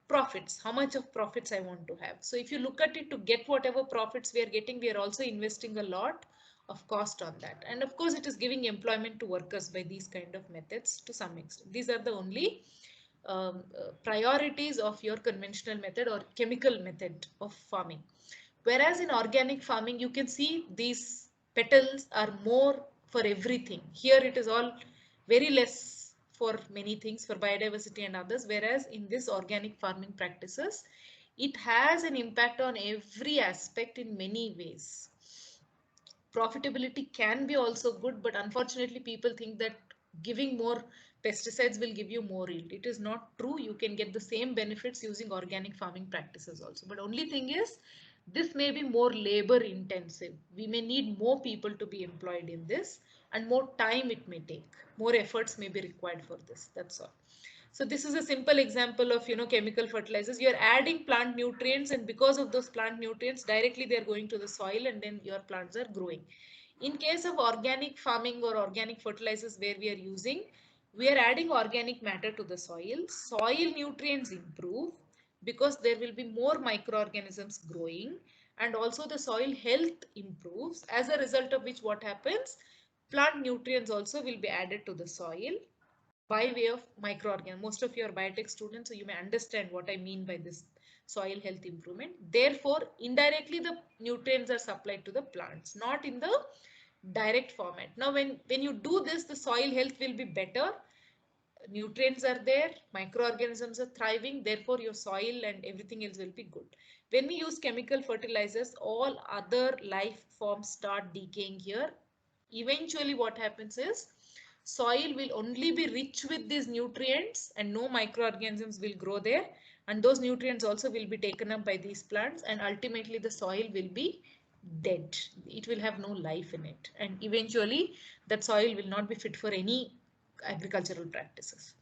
profits, how much of profits I want to have. So if you look at it, to get whatever profits we are getting, we are also investing a lot of cost on that. And of course, it is giving employment to workers by these kind of methods to some extent. These are the only priorities of your conventional method or chemical method of farming. Whereas in organic farming, you can see these petals are more for everything. Here it is all very less for many things, for biodiversity and others. Whereas in this organic farming practices, it has an impact on every aspect in many ways. Profitability can be also good, but unfortunately people think that giving more pesticides will give you more yield. It is not true. You can get the same benefits using organic farming practices also. But only thing is, this may be more labor intensive. We may need more people to be employed in this, and more time it may take. More efforts may be required for this. That's all. So this is a simple example of, chemical fertilizers. You're adding plant nutrients, and because of those plant nutrients, directly they're going to the soil, and then your plants are growing. In case of organic farming or organic fertilizers where we are adding organic matter to the soil. Soil nutrients improve because there will be more microorganisms growing, and also the soil health improves, as a result of which what happens, plant nutrients also will be added to the soil by way of microorganisms. Most of you are biotech students, so you may understand what I mean by this soil health improvement. Therefore, indirectly the nutrients are supplied to the plants, not in the direct format. Now, when you do this, the soil health will be better. Nutrients are there, microorganisms are thriving, therefore your soil and everything else will be good. When we use chemical fertilizers, all other life forms start decaying here. Eventually what happens is, soil will only be rich with these nutrients and no microorganisms will grow there, and those nutrients also will be taken up by these plants, and ultimately the soil will be dead. It will have no life in it, and eventually that soil will not be fit for any agricultural practices.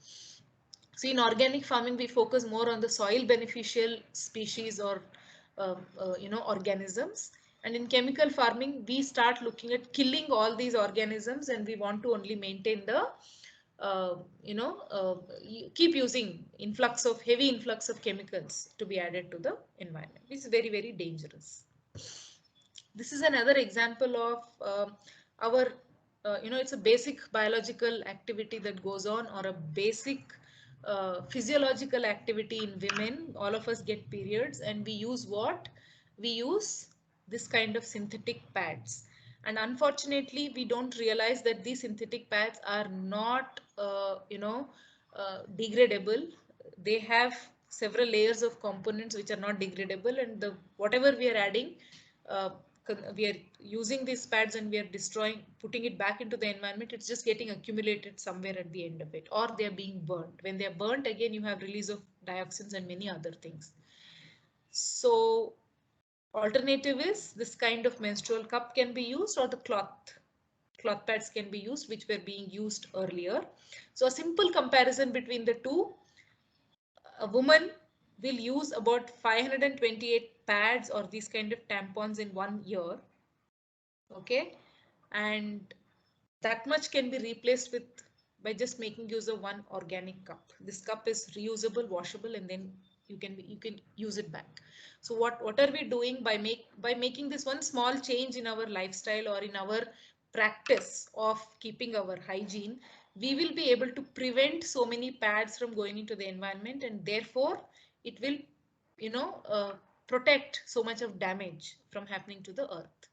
So in organic farming, we focus more on the soil beneficial species or organisms. And in chemical farming, we start looking at killing all these organisms, and we want to only maintain the keep using heavy influx of chemicals to be added to the environment. It's very, very dangerous. This is another example of it's a basic biological activity that goes on, or a basic physiological activity in women. All of us get periods, and we use what? We use this kind of synthetic pads. And unfortunately, we don't realize that these synthetic pads are not, degradable. They have several layers of components which are not degradable, and whatever we are adding, we are using these pads and we are putting it back into the environment. It's just getting accumulated somewhere at the end of it, or they're being burnt. When they're burnt, again, you have release of dioxins and many other things. So alternative is this kind of menstrual cup can be used, or the cloth pads can be used, which were being used earlier. So a simple comparison between the two: a woman will use about 528 pads or these kind of tampons in 1 year. Okay, and that much can be replaced by just making use of one organic cup. This cup is reusable, washable, and then you can use it back. So what are we doing by making this one small change in our lifestyle or in our practice of keeping our hygiene? We will be able to prevent so many pads from going into the environment, and therefore it will protect so much of damage from happening to the earth.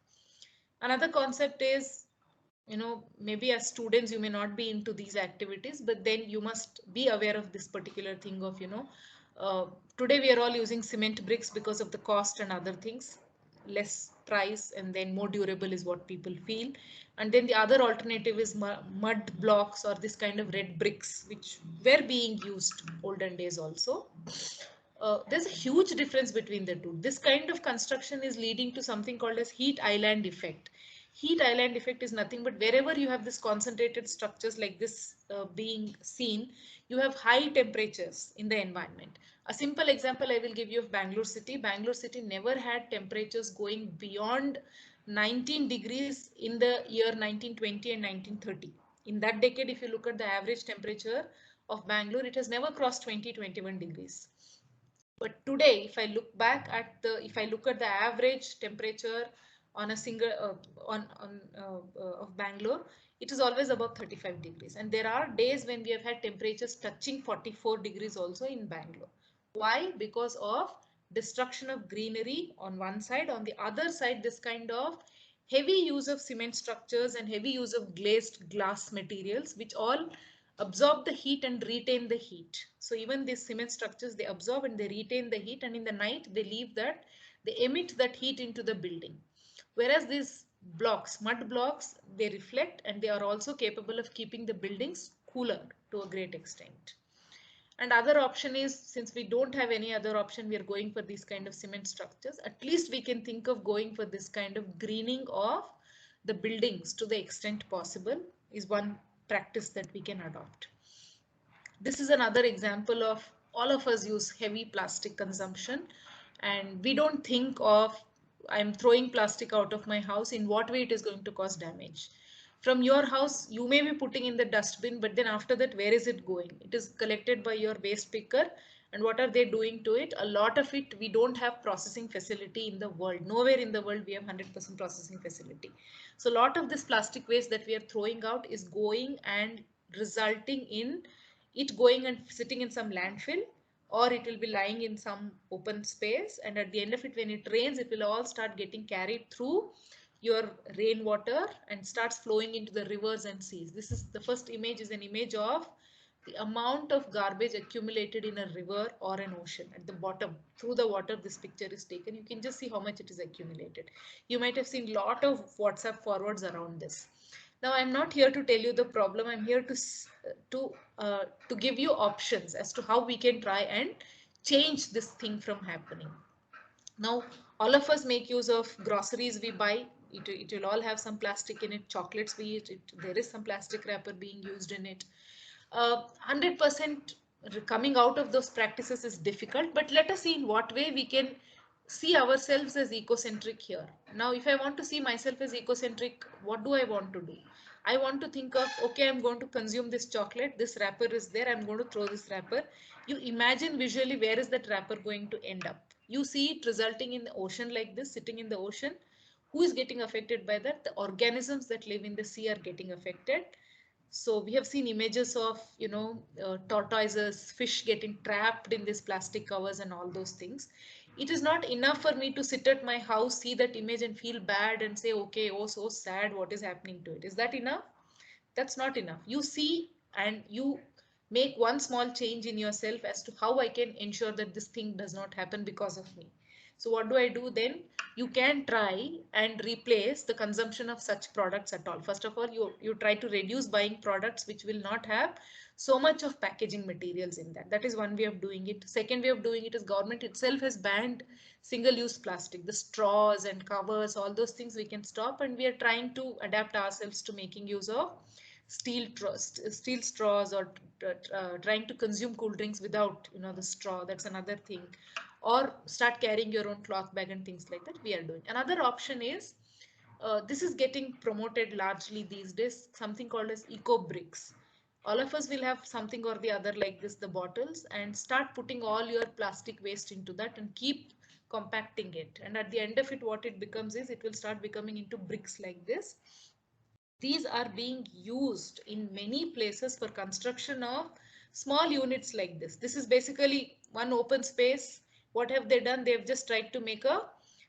Another concept is, maybe as students you may not be into these activities, but then you must be aware of this particular thing of, today we are all using cement bricks because of the cost and other things, less price, and then more durable is what people feel. And then the other alternative is mud blocks, or this kind of red bricks, which were being used olden days also. There's a huge difference between the two. This kind of construction is leading to something called as heat island effect. Heat island effect is nothing but wherever you have this concentrated structures like this being seen, you have high temperatures in the environment. A simple example I will give you of Bangalore city. Bangalore city never had temperatures going beyond 19 degrees in the year 1920 and 1930. In that decade, if you look at the average temperature of Bangalore, it has never crossed 20-21 degrees. But today, if I look at the average temperature on a single of Bangalore, it is always above 35 degrees. And there are days when we have had temperatures touching 44 degrees also in Bangalore. Why? Because of destruction of greenery on one side. On the other side, this kind of heavy use of cement structures and heavy use of glazed glass materials, which all absorb the heat and retain the heat. So even these cement structures, they absorb and they retain the heat, and in the night they emit that heat into the building. Whereas these blocks, mud blocks, they reflect and they are also capable of keeping the buildings cooler to a great extent. And other option is, since we don't have any other option, we are going for these kind of cement structures. At least we can think of going for this kind of greening of the buildings to the extent possible is one practice that we can adopt. This is another example of all of us use heavy plastic consumption, and we don't think of, I'm throwing plastic out of my house, in what way it is going to cause damage. From your house, you may be putting in the dustbin, but then after that, where is it going? It is collected by your waste picker. And what are they doing to it? A lot of it, we don't have processing facility in the world. Nowhere in the world we have 100% processing facility. So a lot of this plastic waste that we are throwing out is going and resulting in it going and sitting in some landfill, or it will be lying in some open space. And at the end of it, when it rains, it will all start getting carried through your rainwater and starts flowing into the rivers and seas. This is the first image, is an image of the amount of garbage accumulated in a river or an ocean. At the bottom, through the water, this picture is taken. You can just see how much it is accumulated. You might have seen a lot of WhatsApp forwards around this. Now, I'm not here to tell you the problem. I'm here to give you options as to how we can try and change this thing from happening. Now, all of us make use of groceries we buy. It will all have some plastic in it. Chocolates we eat, there is some plastic wrapper being used in it. 100% coming out of those practices is difficult, but let us see in what way we can see ourselves as ecocentric here. Now, if I want to see myself as ecocentric, what do I want to do? I want to think of, okay, I'm going to consume this chocolate. This wrapper is there. I'm going to throw this wrapper. You imagine visually where is that wrapper going to end up. You see it resulting in the ocean like this, sitting in the ocean. Who is getting affected by that? The organisms that live in the sea are getting affected. So we have seen images of, tortoises, fish getting trapped in these plastic covers and all those things. It is not enough for me to sit at my house, see that image and feel bad and say, okay, oh, so sad, what is happening to it? Is that enough? That's not enough. You see and you make one small change in yourself as to how I can ensure that this thing does not happen because of me. So what do I do then? You can try and replace the consumption of such products at all. First of all, you try to reduce buying products which will not have so much of packaging materials in that. That is one way of doing it. Second way of doing it is government itself has banned single-use plastic, the straws and covers, all those things we can stop, and we are trying to adapt ourselves to making use of steel straws, or trying to consume cool drinks without the straw. That's another thing. Or start carrying your own cloth bag and things like that we are doing. Another option is, this is getting promoted largely these days, something called as eco bricks. All of us will have something or the other like this, the bottles, and start putting all your plastic waste into that and keep compacting it. And at the end of it, what it becomes is, it will start becoming into bricks like this. These are being used in many places for construction of small units like this. This is basically one open space. What have they done? They've just tried to make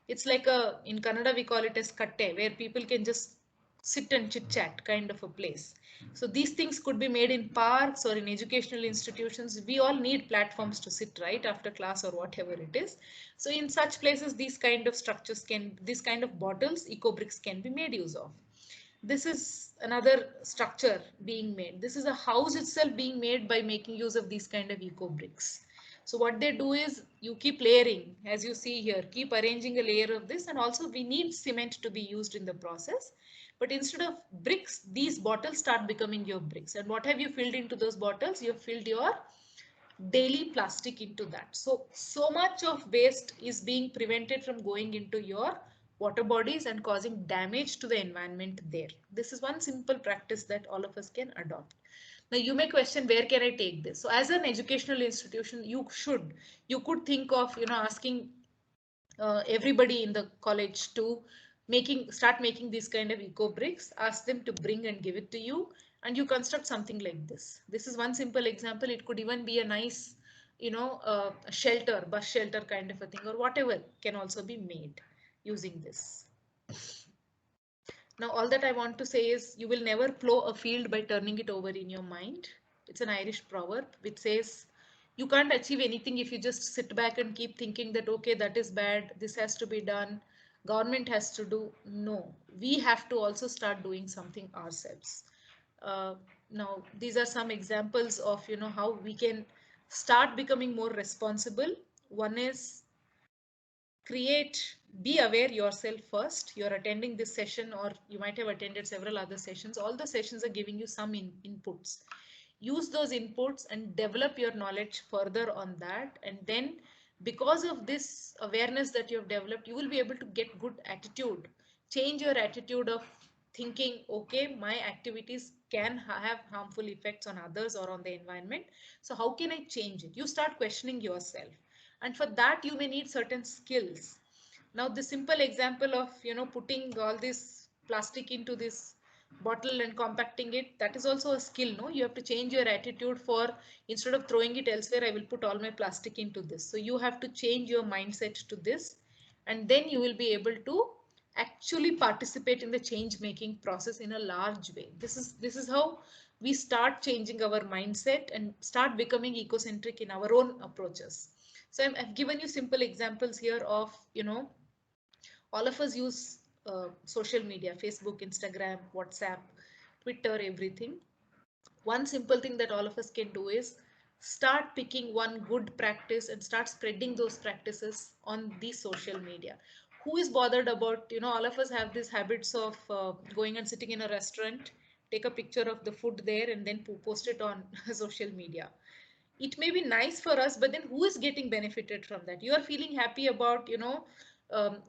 it's like in Kannada we call it as katte, where people can just sit and chit chat kind of a place. So these things could be made in parks or in educational institutions. We all need platforms to sit right after class or whatever it is. So in such places, these kind of structures these kind of bottles, eco bricks, can be made use of. This is another structure being made. This is a house itself being made by making use of these kind of eco bricks. So what they do is, you keep layering, as you see here, keep arranging a layer of this, and also we need cement to be used in the process. But instead of bricks, these bottles start becoming your bricks. And what have you filled into those bottles? You have filled your daily plastic into that. So much of waste is being prevented from going into your water bodies and causing damage to the environment there. This is one simple practice that all of us can adopt. Now you may question, where can I take this? So as an educational institution, you could think of asking everybody in the college to start making these kind of eco bricks, ask them to bring and give it to you, and you construct something like this. This is one simple example. It could even be a nice shelter, bus shelter kind of a thing, or whatever can also be made using this. Now all that I want to say is, you will never plow a field by turning it over in your mind. It's an Irish proverb which says, you can't achieve anything if you just sit back and keep thinking that, okay, that is bad, this has to be done, government has to do. No, we have to also start doing something ourselves. Now, these are some examples of, you know, how we can start becoming more responsible. One is be aware yourself first. You're attending this session, or you might have attended several other sessions. All the sessions are giving you some inputs. Use those inputs and develop your knowledge further on that. And then because of this awareness that you have developed, you will be able to get good attitude. Change your attitude of thinking, okay, my activities can have harmful effects on others or on the environment. So how can I change it? You start questioning yourself. And for that, you may need certain skills. Now, the simple example of, you know, putting all this plastic into this bottle and compacting it, that is also a skill. No, you have to change your attitude. For instead of throwing it elsewhere, I will put all my plastic into this. So you have to change your mindset to this, and then you will be able to actually participate in the change making process in a large way. This is how we start changing our mindset and start becoming ecocentric in our own approaches. So I've given you simple examples here of, you know, all of us use social media, Facebook, Instagram, WhatsApp, Twitter, everything. One simple thing that all of us can do is start picking one good practice and start spreading those practices on the social media. Who is bothered about, you know, all of us have these habits of going and sitting in a restaurant, take a picture of the food there and then post it on social media. It may be nice for us, but then who is getting benefited from that? You are feeling happy about, you know,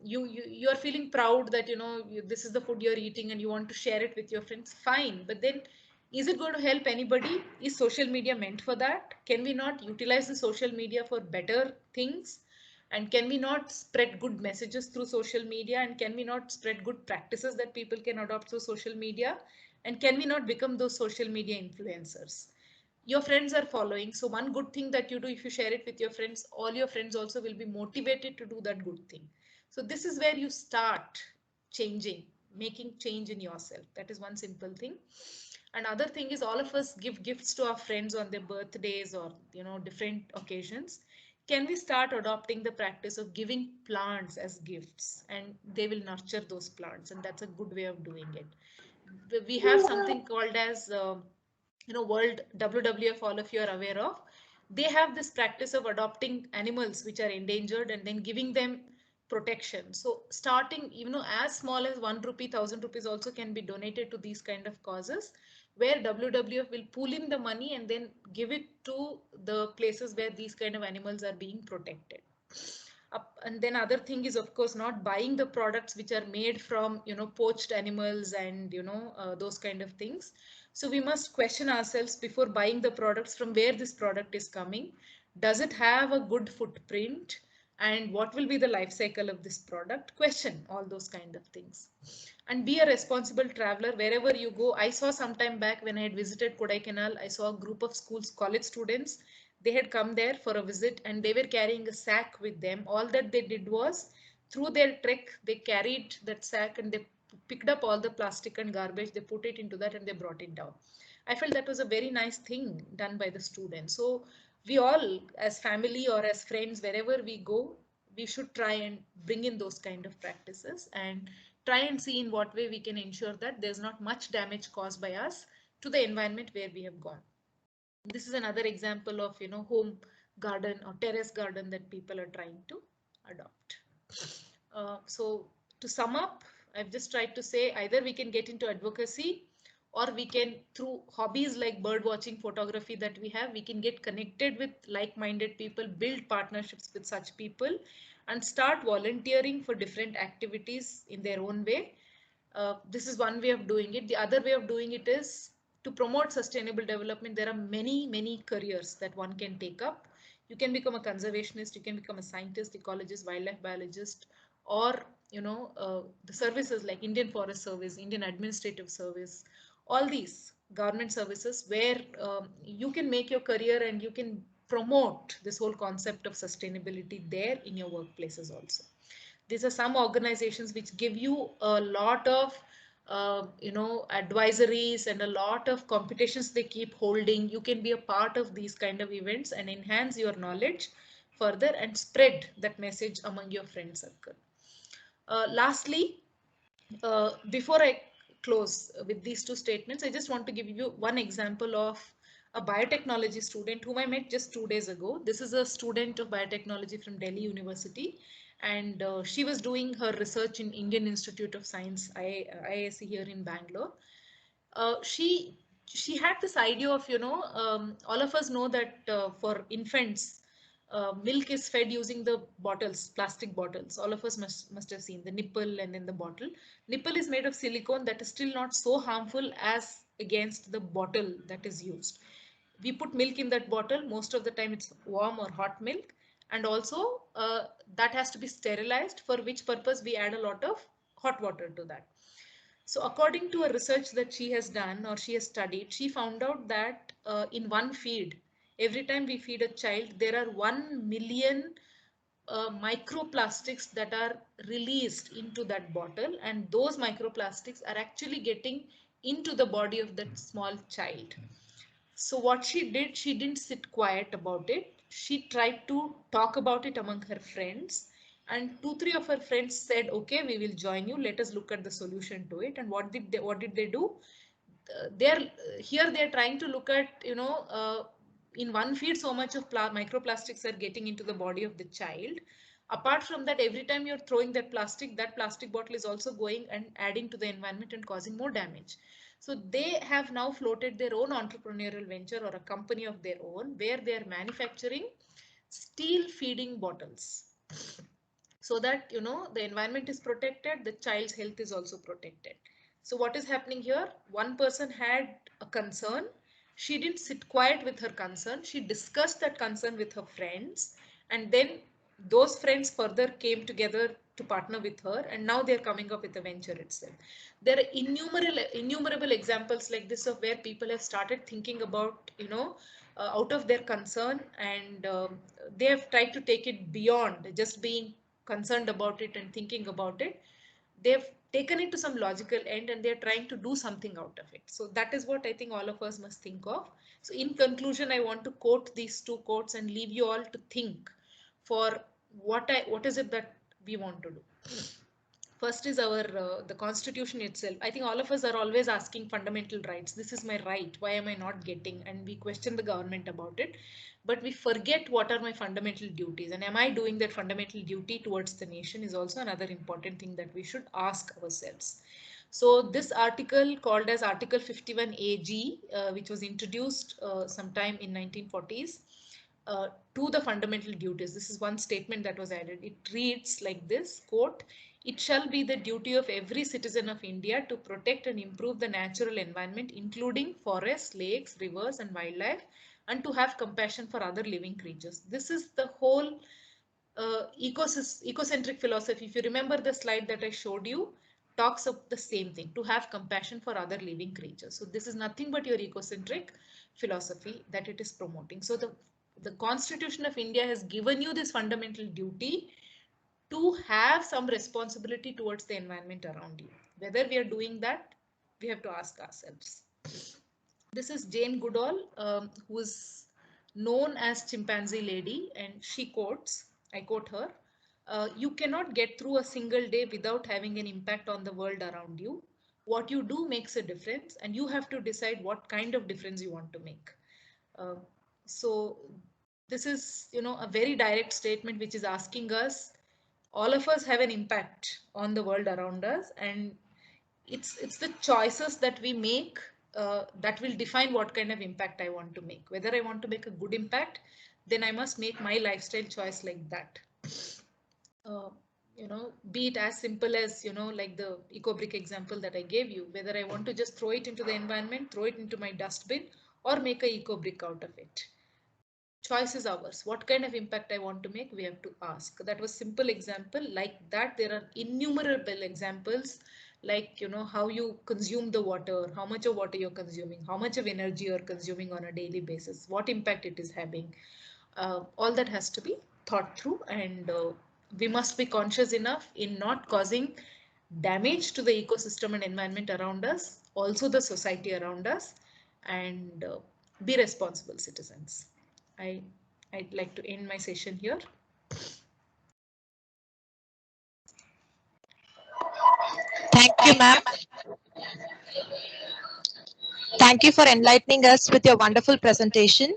you are feeling proud that, you know, this is the food you're eating and you want to share it with your friends. Fine, but then is it going to help anybody? Is social media meant for that? Can we not utilize the social media for better things? And can we not spread good messages through social media? And can we not spread good practices that people can adopt through social media? And can we not become those social media influencers? Your friends are following. So one good thing that you do, if you share it with your friends, all your friends also will be motivated to do that good thing. So this is where you start changing, making change in yourself. That is one simple thing. Another thing is, all of us give gifts to our friends on their birthdays or, you know, different occasions. Can we start adopting the practice of giving plants as gifts, and they will nurture those plants, and that's a good way of doing it. We have something called as you know, World WWF, all of you are aware of. They have this practice of adopting animals which are endangered and then giving them protection. So starting, you know, as small as 1 rupee, 1,000 rupees also can be donated to these kind of causes, where WWF will pool in the money and then give it to the places where these kind of animals are being protected. And then other thing is, of course, not buying the products which are made from, you know, poached animals and, you know, those kind of things. So we must question ourselves before buying the products, from where this product is coming. Does it have a good footprint? And what will be the life cycle of this product? Question all those kind of things. And be a responsible traveler wherever you go. I saw some time back when I had visited Kodaikanal, I saw a group of college students. They had come there for a visit and they were carrying a sack with them. All that they did was, through their trek, they carried that sack and they picked up all the plastic and garbage, they put it into that and they brought it down. I felt that was a very nice thing done by the students. So we all, as family or as friends, wherever we go, we should try and bring in those kind of practices and try and see in what way we can ensure that there's not much damage caused by us to the environment where we have gone. This is another example of, you know, home garden or terrace garden that people are trying to adopt. So to sum up, I've just tried to say either we can get into advocacy, or we can, through hobbies like bird watching, photography that we have, we can get connected with like-minded people, build partnerships with such people, and start volunteering for different activities in their own way. This is one way of doing it. The other way of doing it is to promote sustainable development. There are many careers that one can take up. You can become a conservationist, you can become a scientist, ecologist, wildlife biologist, or, you know, the services like Indian Forest Service, Indian Administrative Service, all these government services where you can make your career and you can promote this whole concept of sustainability there in your workplaces also. These are some organizations which give you a lot of you know, advisories and a lot of competitions they keep holding. You can be a part of these kind of events and enhance your knowledge further and spread that message among your friend circle. Lastly, before I close with these two statements, I just want to give you one example of a biotechnology student whom I met just 2 days ago. This is a student of biotechnology from Delhi University, and she was doing her research in Indian Institute of Science, IISc here in Bangalore. She had this idea of, all of us know that for infants, milk is fed using the bottles, plastic bottles. All of us must have seen the nipple and then the bottle. Nipple is made of silicone that is still not so harmful as against the bottle that is used. We put milk in that bottle. Most of the time it's warm or hot milk. And also that has to be sterilized, for which purpose we add a lot of hot water to that. So according to a research that she has done or she has studied, she found out that in one feed, every time we feed a child, there are 1 million microplastics that are released into that bottle, and those microplastics are actually getting into the body of that small child. So what she did, she didn't sit quiet about it. She tried to talk about it among her friends, and 2-3 of her friends said, okay, we will join you, let us look at the solution to it. And what did they do? They're trying to look at, in one feed, so much of microplastics are getting into the body of the child. Apart from that, every time you're throwing that plastic bottle is also going and adding to the environment and causing more damage. So they have now floated their own entrepreneurial venture or a company of their own, where they are manufacturing steel feeding bottles, so that, the environment is protected, the child's health is also protected. So what is happening here? One person had a concern. She didn't sit quiet with her concern. She discussed that concern with her friends, and then those friends further came together to partner with her, and now they're coming up with a venture itself. There are innumerable examples like this of where people have started thinking about, out of their concern, and they have tried to take it beyond just being concerned about it and thinking about it. They've taken it to some logical end, and they're trying to do something out of it. So that is what I think all of us must think of. So in conclusion, I want to quote these 2 quotes and leave you all to think for what is it that we want to do. First is our the constitution itself. I think all of us are always asking fundamental rights. This is my right. Why am I not getting? And we question the government about it, but we forget what are my fundamental duties, and am I doing that fundamental duty towards the nation is also another important thing that we should ask ourselves. So this article, called as Article 51 AG, which was introduced sometime in 1940s, to the fundamental duties. This is one statement that was added. It reads like this, quote, "It shall be the duty of every citizen of India to protect and improve the natural environment, including forests, lakes, rivers, and wildlife, and to have compassion for other living creatures." This is the whole ecocentric philosophy. If you remember the slide that I showed you, talks of the same thing, to have compassion for other living creatures. So this is nothing but your ecocentric philosophy that it is promoting. So the Constitution of India has given you this fundamental duty to have some responsibility towards the environment around you. Whether we are doing that, we have to ask ourselves. This is Jane Goodall, who is known as Chimpanzee Lady, and she quotes, I quote her, "You cannot get through a single day without having an impact on the world around you. What you do makes a difference, and you have to decide what kind of difference you want to make." So this is, a very direct statement which is asking us, all of us have an impact on the world around us, and it's the choices that we make that will define what kind of impact I want to make. Whether I want to make a good impact, then I must make my lifestyle choice like that. Be it as simple as, like the EcoBrick example that I gave you, whether I want to just throw it into the environment, throw it into my dustbin, or make a EcoBrick out of it. Choice is ours. What kind of impact I want to make, we have to ask. That was simple example. Like that, there are innumerable examples, like, how you consume the water, how much of water you're consuming, how much of energy you're consuming on a daily basis, what impact it is having. All that has to be thought through, and we must be conscious enough in not causing damage to the ecosystem and environment around us, also the society around us, and be responsible citizens. I'd like to end my session here. Thank you, ma'am. Thank you for enlightening us with your wonderful presentation.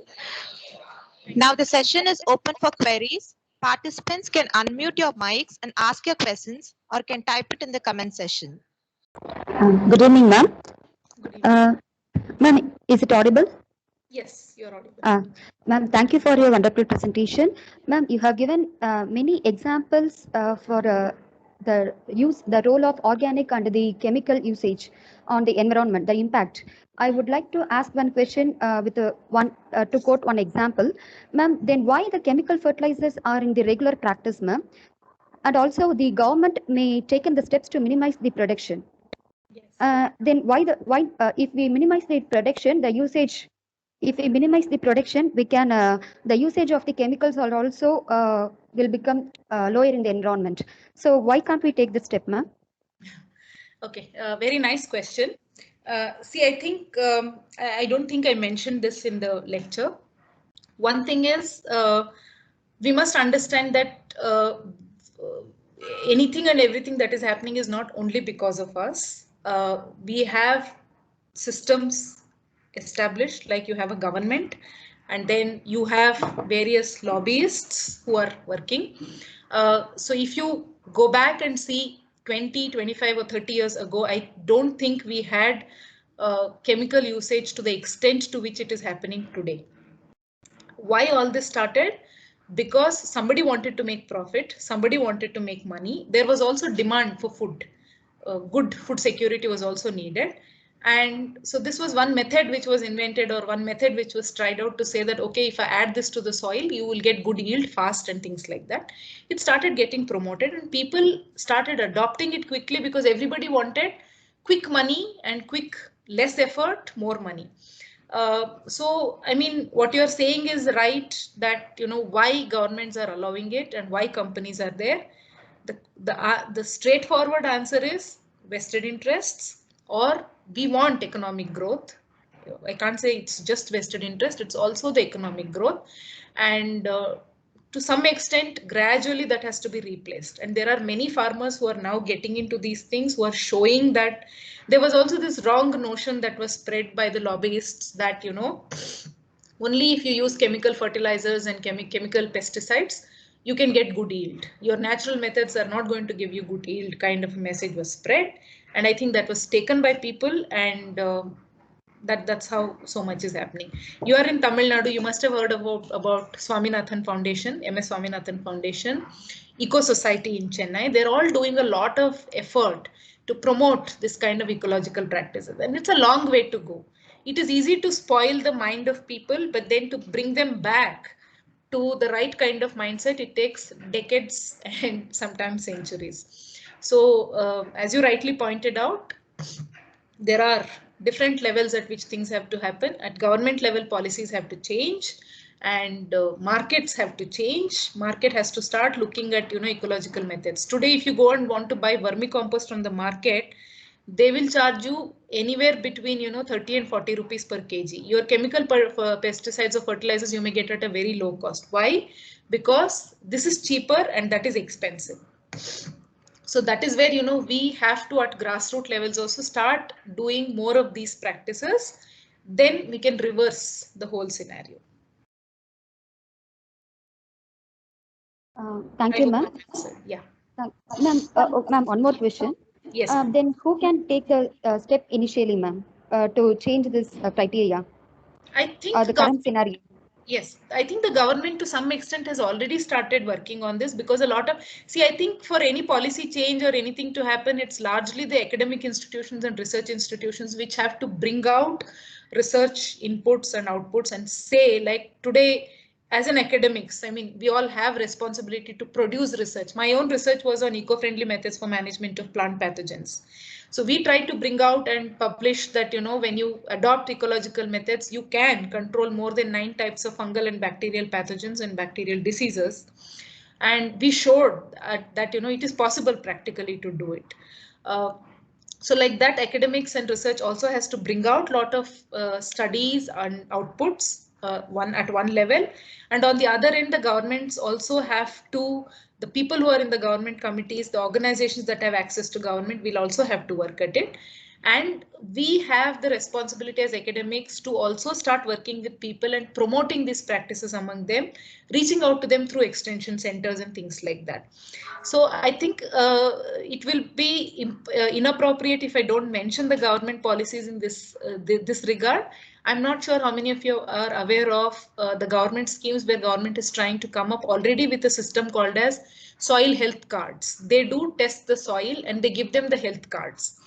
Now the session is open for queries. Participants can unmute your mics and ask your questions or can type it in the comment section. Good evening, ma'am. Good evening. Ma'am, is it audible? Yes, you're audible. Ma'am, thank you for your wonderful presentation. Ma'am, you have given many examples for the role of organic and the chemical usage on the environment, the impact. I would like to ask one question to quote one example. Ma'am, then why the chemical fertilizers are in the regular practice, ma'am? And also the government may taken the steps to minimize the production. Yes. Then if we minimize the production, the usage, if we minimize the production, we can the usage of the chemicals are also will become lower in the environment. So why can't we take this step, ma'am? Okay, very nice question. See, I think I don't think I mentioned this in the lecture. One thing is we must understand that anything and everything that is happening is not only because of us. We have systems established, like you have a government, and then you have various lobbyists who are working. So if you go back and see 20, 25 or 30 years ago, I don't think we had chemical usage to the extent to which it is happening today. Why all this started? Because somebody wanted to make profit, somebody wanted to make money. There was also demand for food. Good food security was also needed. And so this was one method which was invented, or one method which was tried out to say that, okay, if I add this to the soil, you will get good yield fast and things like that. It started getting promoted and people started adopting it quickly because everybody wanted quick money and quick, less effort, more money. So, I mean, what you're saying is right, that, you know, why governments are allowing it and why companies are there. The straightforward answer is vested interests, or we want economic growth. I can't say it's just vested interest, it's also the economic growth. And to some extent, gradually that has to be replaced. And there are many farmers who are now getting into these things, who are showing that there was also this wrong notion that was spread by the lobbyists that, you know, only if you use chemical fertilizers and chemical pesticides, you can get good yield. Your natural methods are not going to give you good yield, kind of a message was spread. And I think that was taken by people, and that's how so much is happening. You are in Tamil Nadu, you must have heard about Swaminathan Foundation, MS Swaminathan Foundation, Eco Society in Chennai. They're all doing a lot of effort to promote this kind of ecological practices. And it's a long way to go. It is easy to spoil the mind of people, but then to bring them back to the right kind of mindset, it takes decades and sometimes centuries. So as you rightly pointed out, there are different levels at which things have to happen. At government level, policies have to change, and markets have to change. Market has to start looking at, you know, ecological methods. Today, if you go and want to buy vermicompost from the market, they will charge you anywhere between, you know, 30 and 40 rupees per kg. Your chemical pesticides or fertilizers you may get at a very low cost. Why? Because this is cheaper and that is expensive. So that is where, you know, we have to at grassroots levels also start doing more of these practices. Then we can reverse the whole scenario. Thank you, ma'am. Yeah. Ma'am, ma'am, one more question. Yes. Then who can take the step initially, ma'am, to change this criteria? I think the current scenario. Yes, I think the government to some extent has already started working on this, because a lot of, see, I think for any policy change or anything to happen, it's largely the academic institutions and research institutions which have to bring out research inputs and outputs and say, like today, as an academics, I mean, we all have responsibility to produce research. My own research was on eco-friendly methods for management of plant pathogens. So we try to bring out and publish that, you know, when you adopt ecological methods, you can control more than 9 types of fungal and bacterial pathogens and bacterial diseases. And we showed that, you know, it is possible practically to do it. So like that, academics and research also has to bring out a lot of studies and outputs, one at one level. And on the other end, the governments also have to, the people who are in the government committees, the organizations that have access to government will also have to work at it. And we have the responsibility as academics to also start working with people and promoting these practices among them, reaching out to them through extension centers and things like that. So I think it will be inappropriate if I don't mention the government policies in this regard. I'm not sure how many of you are aware of the government schemes where government is trying to come up already with a system called as soil health cards. They do test the soil and they give them the health cards.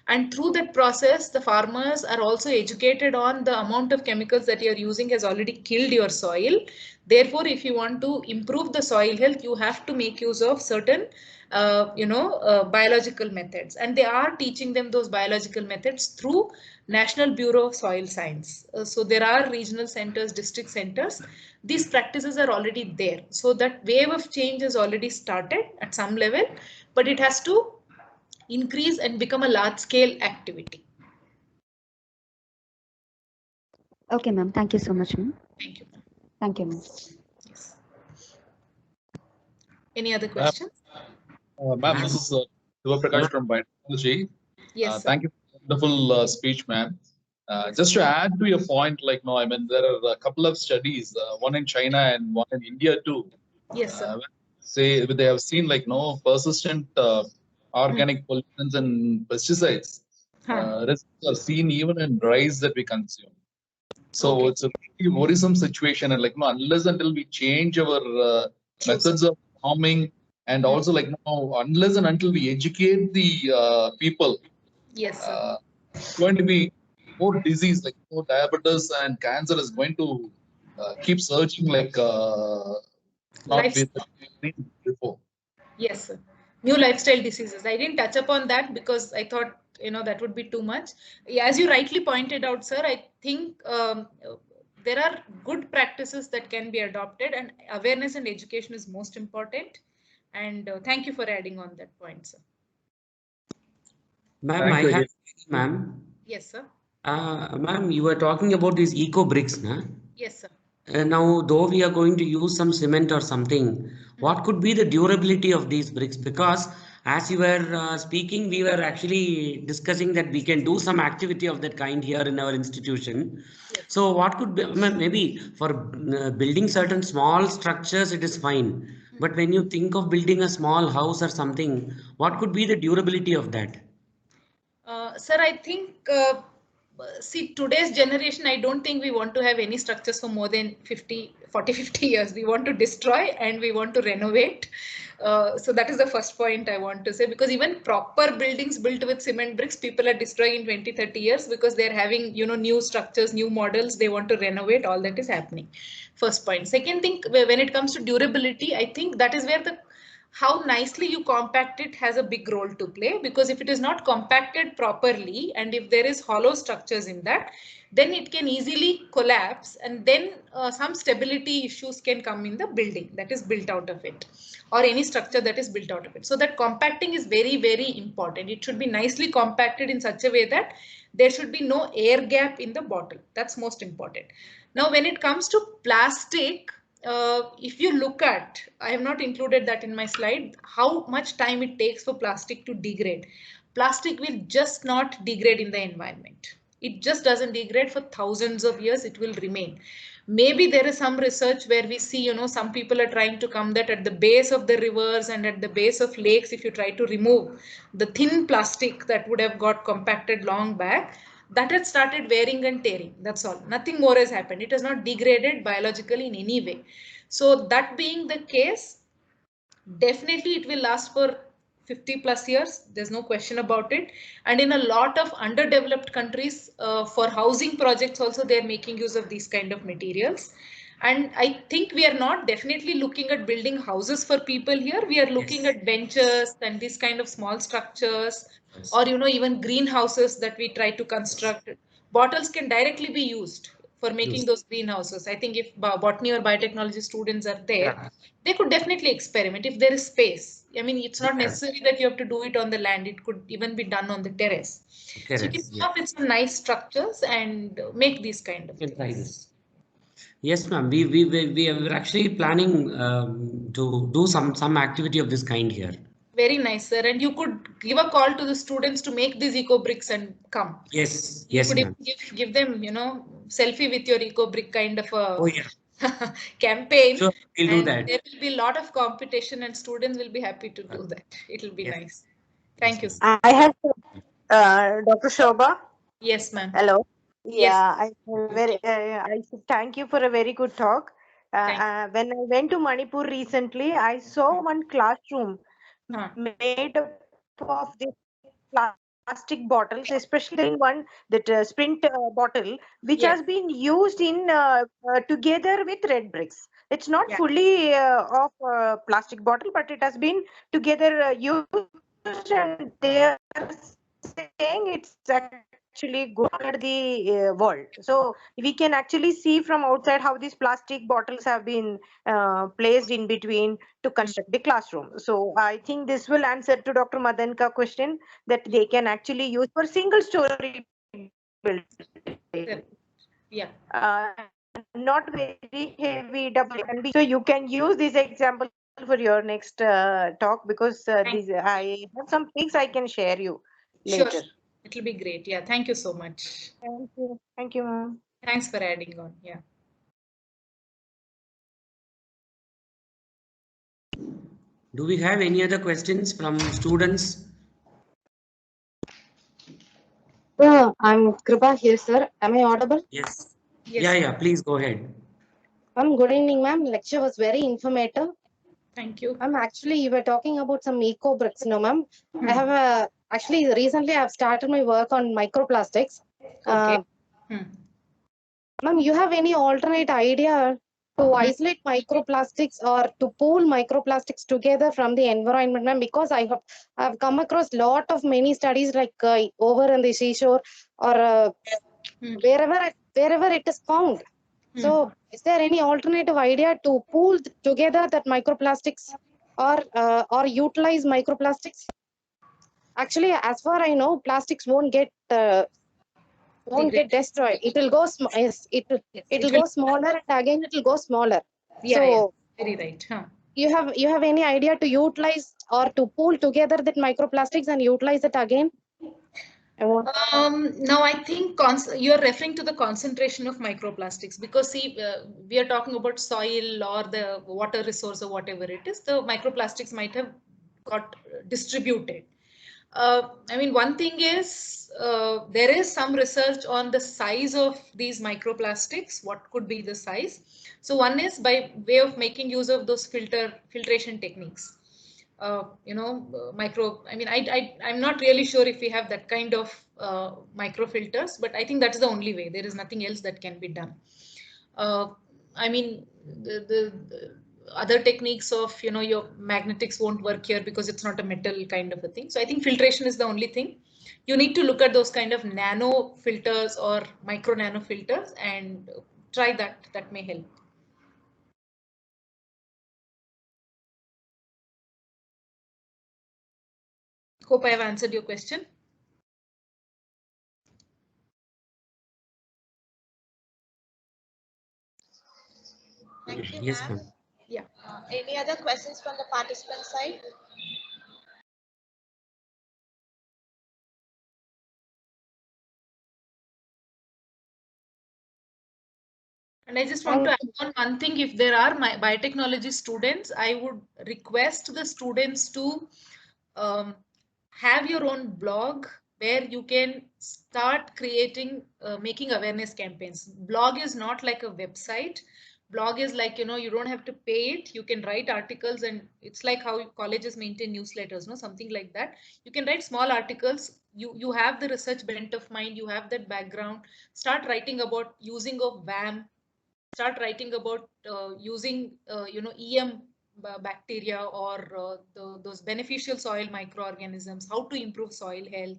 And through that process, the farmers are also educated on the amount of chemicals that you're using has already killed your soil. Therefore, if you want to improve the soil health, you have to make use of certain biological methods, and they are teaching them those biological methods through National Bureau of Soil Science. So there are regional centers, district centers. These practices are already there. So that wave of change has already started at some level, but it has to increase and become a large scale activity. Okay, ma'am. Thank you so much, ma'am. Thank you. Thank you, ma'am. Yes. Any other questions? Ma'am, this is Siva Prakash from Biotechnology. Yes, sir. Thank you for the wonderful speech, ma'am. Just to add to your point, like, no, I mean, there are a couple of studies, one in China and one in India too. Yes, sir. Say they have seen like no persistent organic pollutants and pesticides. Risks are seen even in rice that we consume. So it's a really worrisome situation, and like no, unless until we change our methods of farming, and also like no, unless and until we educate the people, yes, sir. it's going to be more disease like more diabetes and cancer is going to keep surging like not before. Yes, sir. New lifestyle diseases. I didn't touch upon that because I thought that would be too much. As you rightly pointed out, sir, I think there are good practices that can be adopted, and awareness and education is most important. And thank you for adding on that point, sir. Ma'am, I have, ma'am. Yes, sir. Ma'am, you were talking about these eco bricks, na? Yes, sir. Now, though we are going to use some cement or something, what could be the durability of these bricks? Because as you were speaking, we were actually discussing that we can do some activity of that kind here in our institution. Yes. So what could be, maybe for building certain small structures, it is fine. But when you think of building a small house or something, what could be the durability of that? Sir, I think, see, today's generation, I don't think we want to have any structures for more than 40, 50 years. We want to destroy and we want to renovate. So that is the first point I want to say, because even proper buildings built with cement bricks, people are destroying in 20, 30 years because they're having, new structures, new models. They want to renovate. All that is happening. First point. Second thing, when it comes to durability, I think that is where how nicely you compact it has a big role to play, because if it is not compacted properly and if there is hollow structures in that, then it can easily collapse, and then some stability issues can come in the building that is built out of it, or any structure that is built out of it. So that compacting is very, very important. It should be nicely compacted in such a way that there should be no air gap in the bottle. That's most important. Now, when it comes to plastic, if you look at, I have not included that in my slide, how much time it takes for plastic to degrade. Plastic will just not degrade in the environment. It just doesn't degrade for thousands of years. It will remain. Maybe there is some research where we see, some people are trying to come that at the base of the rivers and at the base of lakes, if you try to remove the thin plastic that would have got compacted long back, that had started wearing and tearing. That's all. Nothing more has happened. It has not degraded biologically in any way. So that being the case, definitely it will last for 50 plus years. There's no question about it. And in a lot of underdeveloped countries, for housing projects also, they're making use of these kind of materials. And I think we are not definitely looking at building houses for people here. We are looking at benches and these kind of small structures, or even greenhouses that we try to construct. Bottles can directly be used for making those greenhouses. I think if botany or biotechnology students are there, they could definitely experiment if there is space. I mean, it's not necessary that you have to do it on the land. It could even be done on the terrace. So you can come up with some nice structures and make these kind of things. Yes, ma'am. We are actually planning to do some activity of this kind here. Very nice, sir. And you could give a call to the students to make these eco bricks and come. Yes, You yes, could ma'am. even give them, selfie with your eco brick kind of a Oh, yeah. campaign. Sure, we'll do And that. there will be a lot of competition and students will be happy to do that. It will be Yes. nice. Thank you, Yes, sir. I have Dr. Shobha. Yes, ma'am. Hello. Yes. Yeah, I should thank you for a very good talk. Thank When I went to Manipur recently, I saw one classroom Huh. made up of this plastic bottles, especially one that Sprint bottle, which Yes. has been used in together with red bricks. It's not Yeah. fully of plastic bottle, but it has been together used, and they are saying it's actually good for the world. So we can actually see from outside how these plastic bottles have been placed in between to construct the classroom. So I think this will answer to Dr. Madanka question that they can actually use for single story building. Yeah. Not very heavy double can be. So you can use this example for your next talk because Thank I have some things I can share you Sure. later. It will be great. Yeah. Thank you so much. Thank you, ma'am. Thanks for adding on. Yeah. Do we have any other questions from students? I'm Kripa here, sir. Am I audible? Yes. Yes. Yeah, yeah, please go ahead. Ma'am, good evening, ma'am. Lecture was very informative. Thank you. Actually, you were talking about some eco bricks, no, ma'am. I have actually recently I've started my work on microplastics. Okay. Ma'am, you have any alternate idea to isolate microplastics or to pool microplastics together from the environment, ma'am? Because I've come across lot of many studies like over in the seashore or wherever it is found. So, is there any alternative idea to pool together that microplastics or utilize microplastics? Actually, as far I know, plastics won't get destroyed. It will go yes, it will go smaller and again it will go smaller. Yeah, So very right. Huh. you have any idea to utilize or to pool together that microplastics and utilize it again? No, I think you're referring to the concentration of microplastics because see, we are talking about soil or the water resource or whatever it is. The microplastics might have got distributed. I mean, one thing is there is some research on the size of these microplastics. What could be the size? So one is by way of making use of those filtration techniques. I mean, I'm not really sure if we have that kind of micro filters, but I think that's the only way. There is nothing else that can be done. I mean, the other techniques of, your magnetics won't work here because it's not a metal kind of a thing. So I think filtration is the only thing. You need to look at those kind of nano filters or micro nano filters and try that. That may help. Hope I have answered your question. Thank you, Yes, ma'am. ma'am. Yeah. Any other questions from the participant side? And I just want to add on one thing. If there are my biotechnology students, I would request the students to have your own blog where you can start creating, making awareness campaigns. Blog is not like a website. Blog is like, you don't have to pay it. You can write articles and it's like how colleges maintain newsletters, no, something like that. You can write small articles. You have the research bent of mind. You have that background. Start writing about using of VAM. Start writing about using, EM bacteria or those beneficial soil microorganisms, how to improve soil health,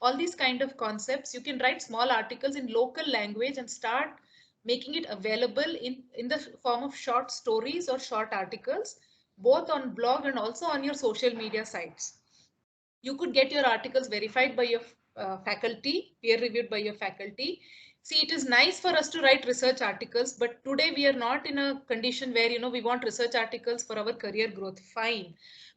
all these kind of concepts. You can write small articles in local language and start making it available in the form of short stories or short articles, both on blog and also on your social media sites. You could get your articles verified by your faculty, peer reviewed by your faculty. See, it is nice for us to write research articles, but today we are not in a condition where, we want research articles for our career growth. Fine.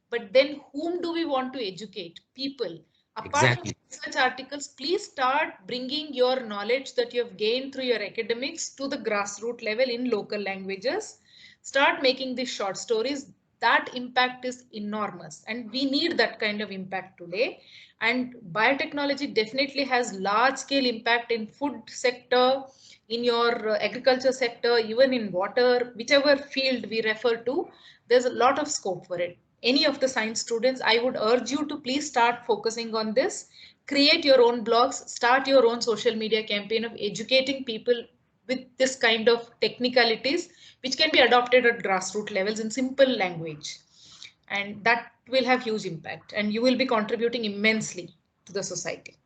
But then whom do we want to educate? People. Apart from Exactly. research articles, please start bringing your knowledge that you have gained through your academics to the grassroots level in local languages. Start making these short stories. That impact is enormous, and we need that kind of impact today. And biotechnology definitely has large scale impact in food sector, in your agriculture sector, even in water, whichever field we refer to, there's a lot of scope for it. Any of the science students, I would urge you to please start focusing on this. Create your own blogs, start your own social media campaign of educating people with this kind of technicalities, which can be adopted at grassroots levels in simple language. And that will have huge impact, and you will be contributing immensely to the society.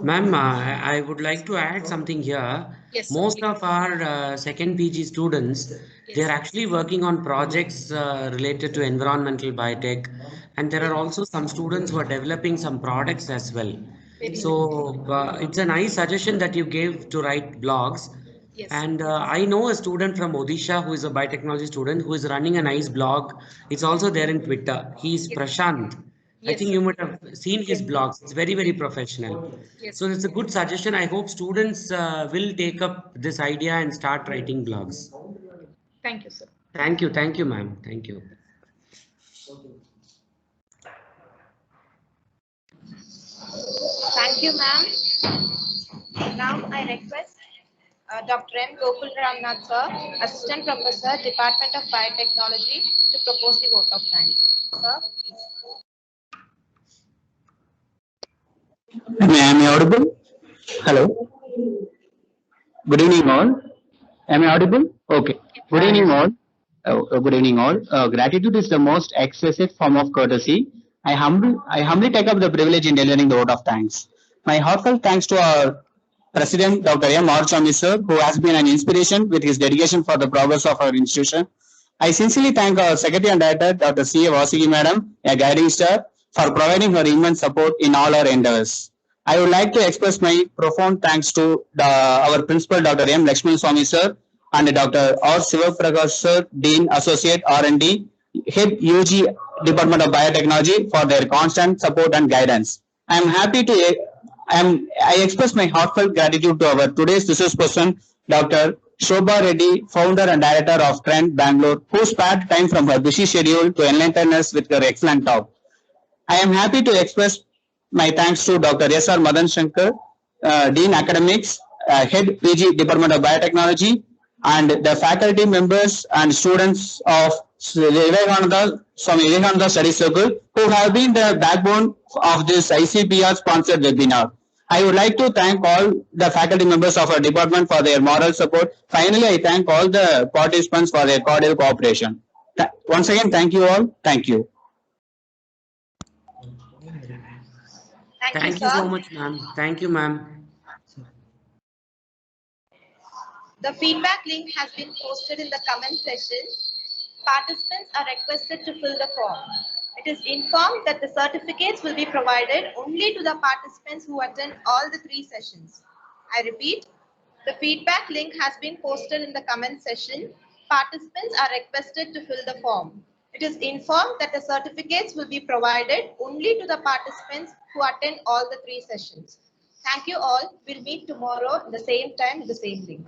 Ma'am, I would like to add something here. Yes, sir, Most please. of our second PG students, they're actually working on projects related to environmental biotech, and there are also some students who are developing some products as well. Very So it's a nice suggestion that you gave to write blogs. Yes. And I know a student from Odisha who is a biotechnology student who is running a nice blog. It's also there in Twitter. He is Prashant. I Yes, think sir. you might have seen his blogs. It's very, very professional. Yes. So it's a good suggestion. I hope students will take up this idea and start writing blogs. Thank you, sir. Thank you, ma'am. Thank you. Thank you, ma'am. Now I request Dr. M. Gokul Ramnath, sir, Assistant Professor, Department of Biotechnology, to propose the vote of thanks. Sir, please. Am I audible? Hello. Good evening, all. Am I audible? Okay. Good evening, all. Good evening, all. Gratitude is the most excessive form of courtesy. I humbly take up the privilege in delivering the vote of thanks. My heartfelt thanks to our President, Dr. M. Archami, sir, who has been an inspiration with his dedication for the progress of our institution. I sincerely thank our Secretary and Director, Dr. C. A. Vasigi, Madam, a guiding star, for providing her immense support in all our endeavors. I would like to express my profound thanks to our Principal, Dr. M. Lakshman Swami, sir, and Dr. R. Sivaprakash, sir, Dean, Associate, R&D, Head UG, Department of Biotechnology, for their constant support and guidance. I am happy to I express my heartfelt gratitude to our today's resource person, Dr. Shobha Reddy, founder and director of Trend Bangalore, who spared time from her busy schedule to enlighten us with her excellent talk. I am happy to express my thanks to Dr. S.R. Madan Shankar, Dean Academics, Head PG Department of Biotechnology, and the faculty members and students of Vivekananda Study Circle, who have been the backbone of this ICPR sponsored webinar. I would like to thank all the faculty members of our department for their moral support. Finally, I thank all the participants for their cordial cooperation. Once again, thank you all. Thank you. Thank you so much, ma'am. Thank you, ma'am. The feedback link has been posted in the comment section. Participants are requested to fill the form. It is informed that the certificates will be provided only to the participants who attend all the 3 sessions. I repeat, the feedback link has been posted in the comment section. Participants are requested to fill the form. It is informed that the certificates will be provided only to the participants who attend all the 3 sessions. Thank you all. We'll meet tomorrow at the same time, the same link.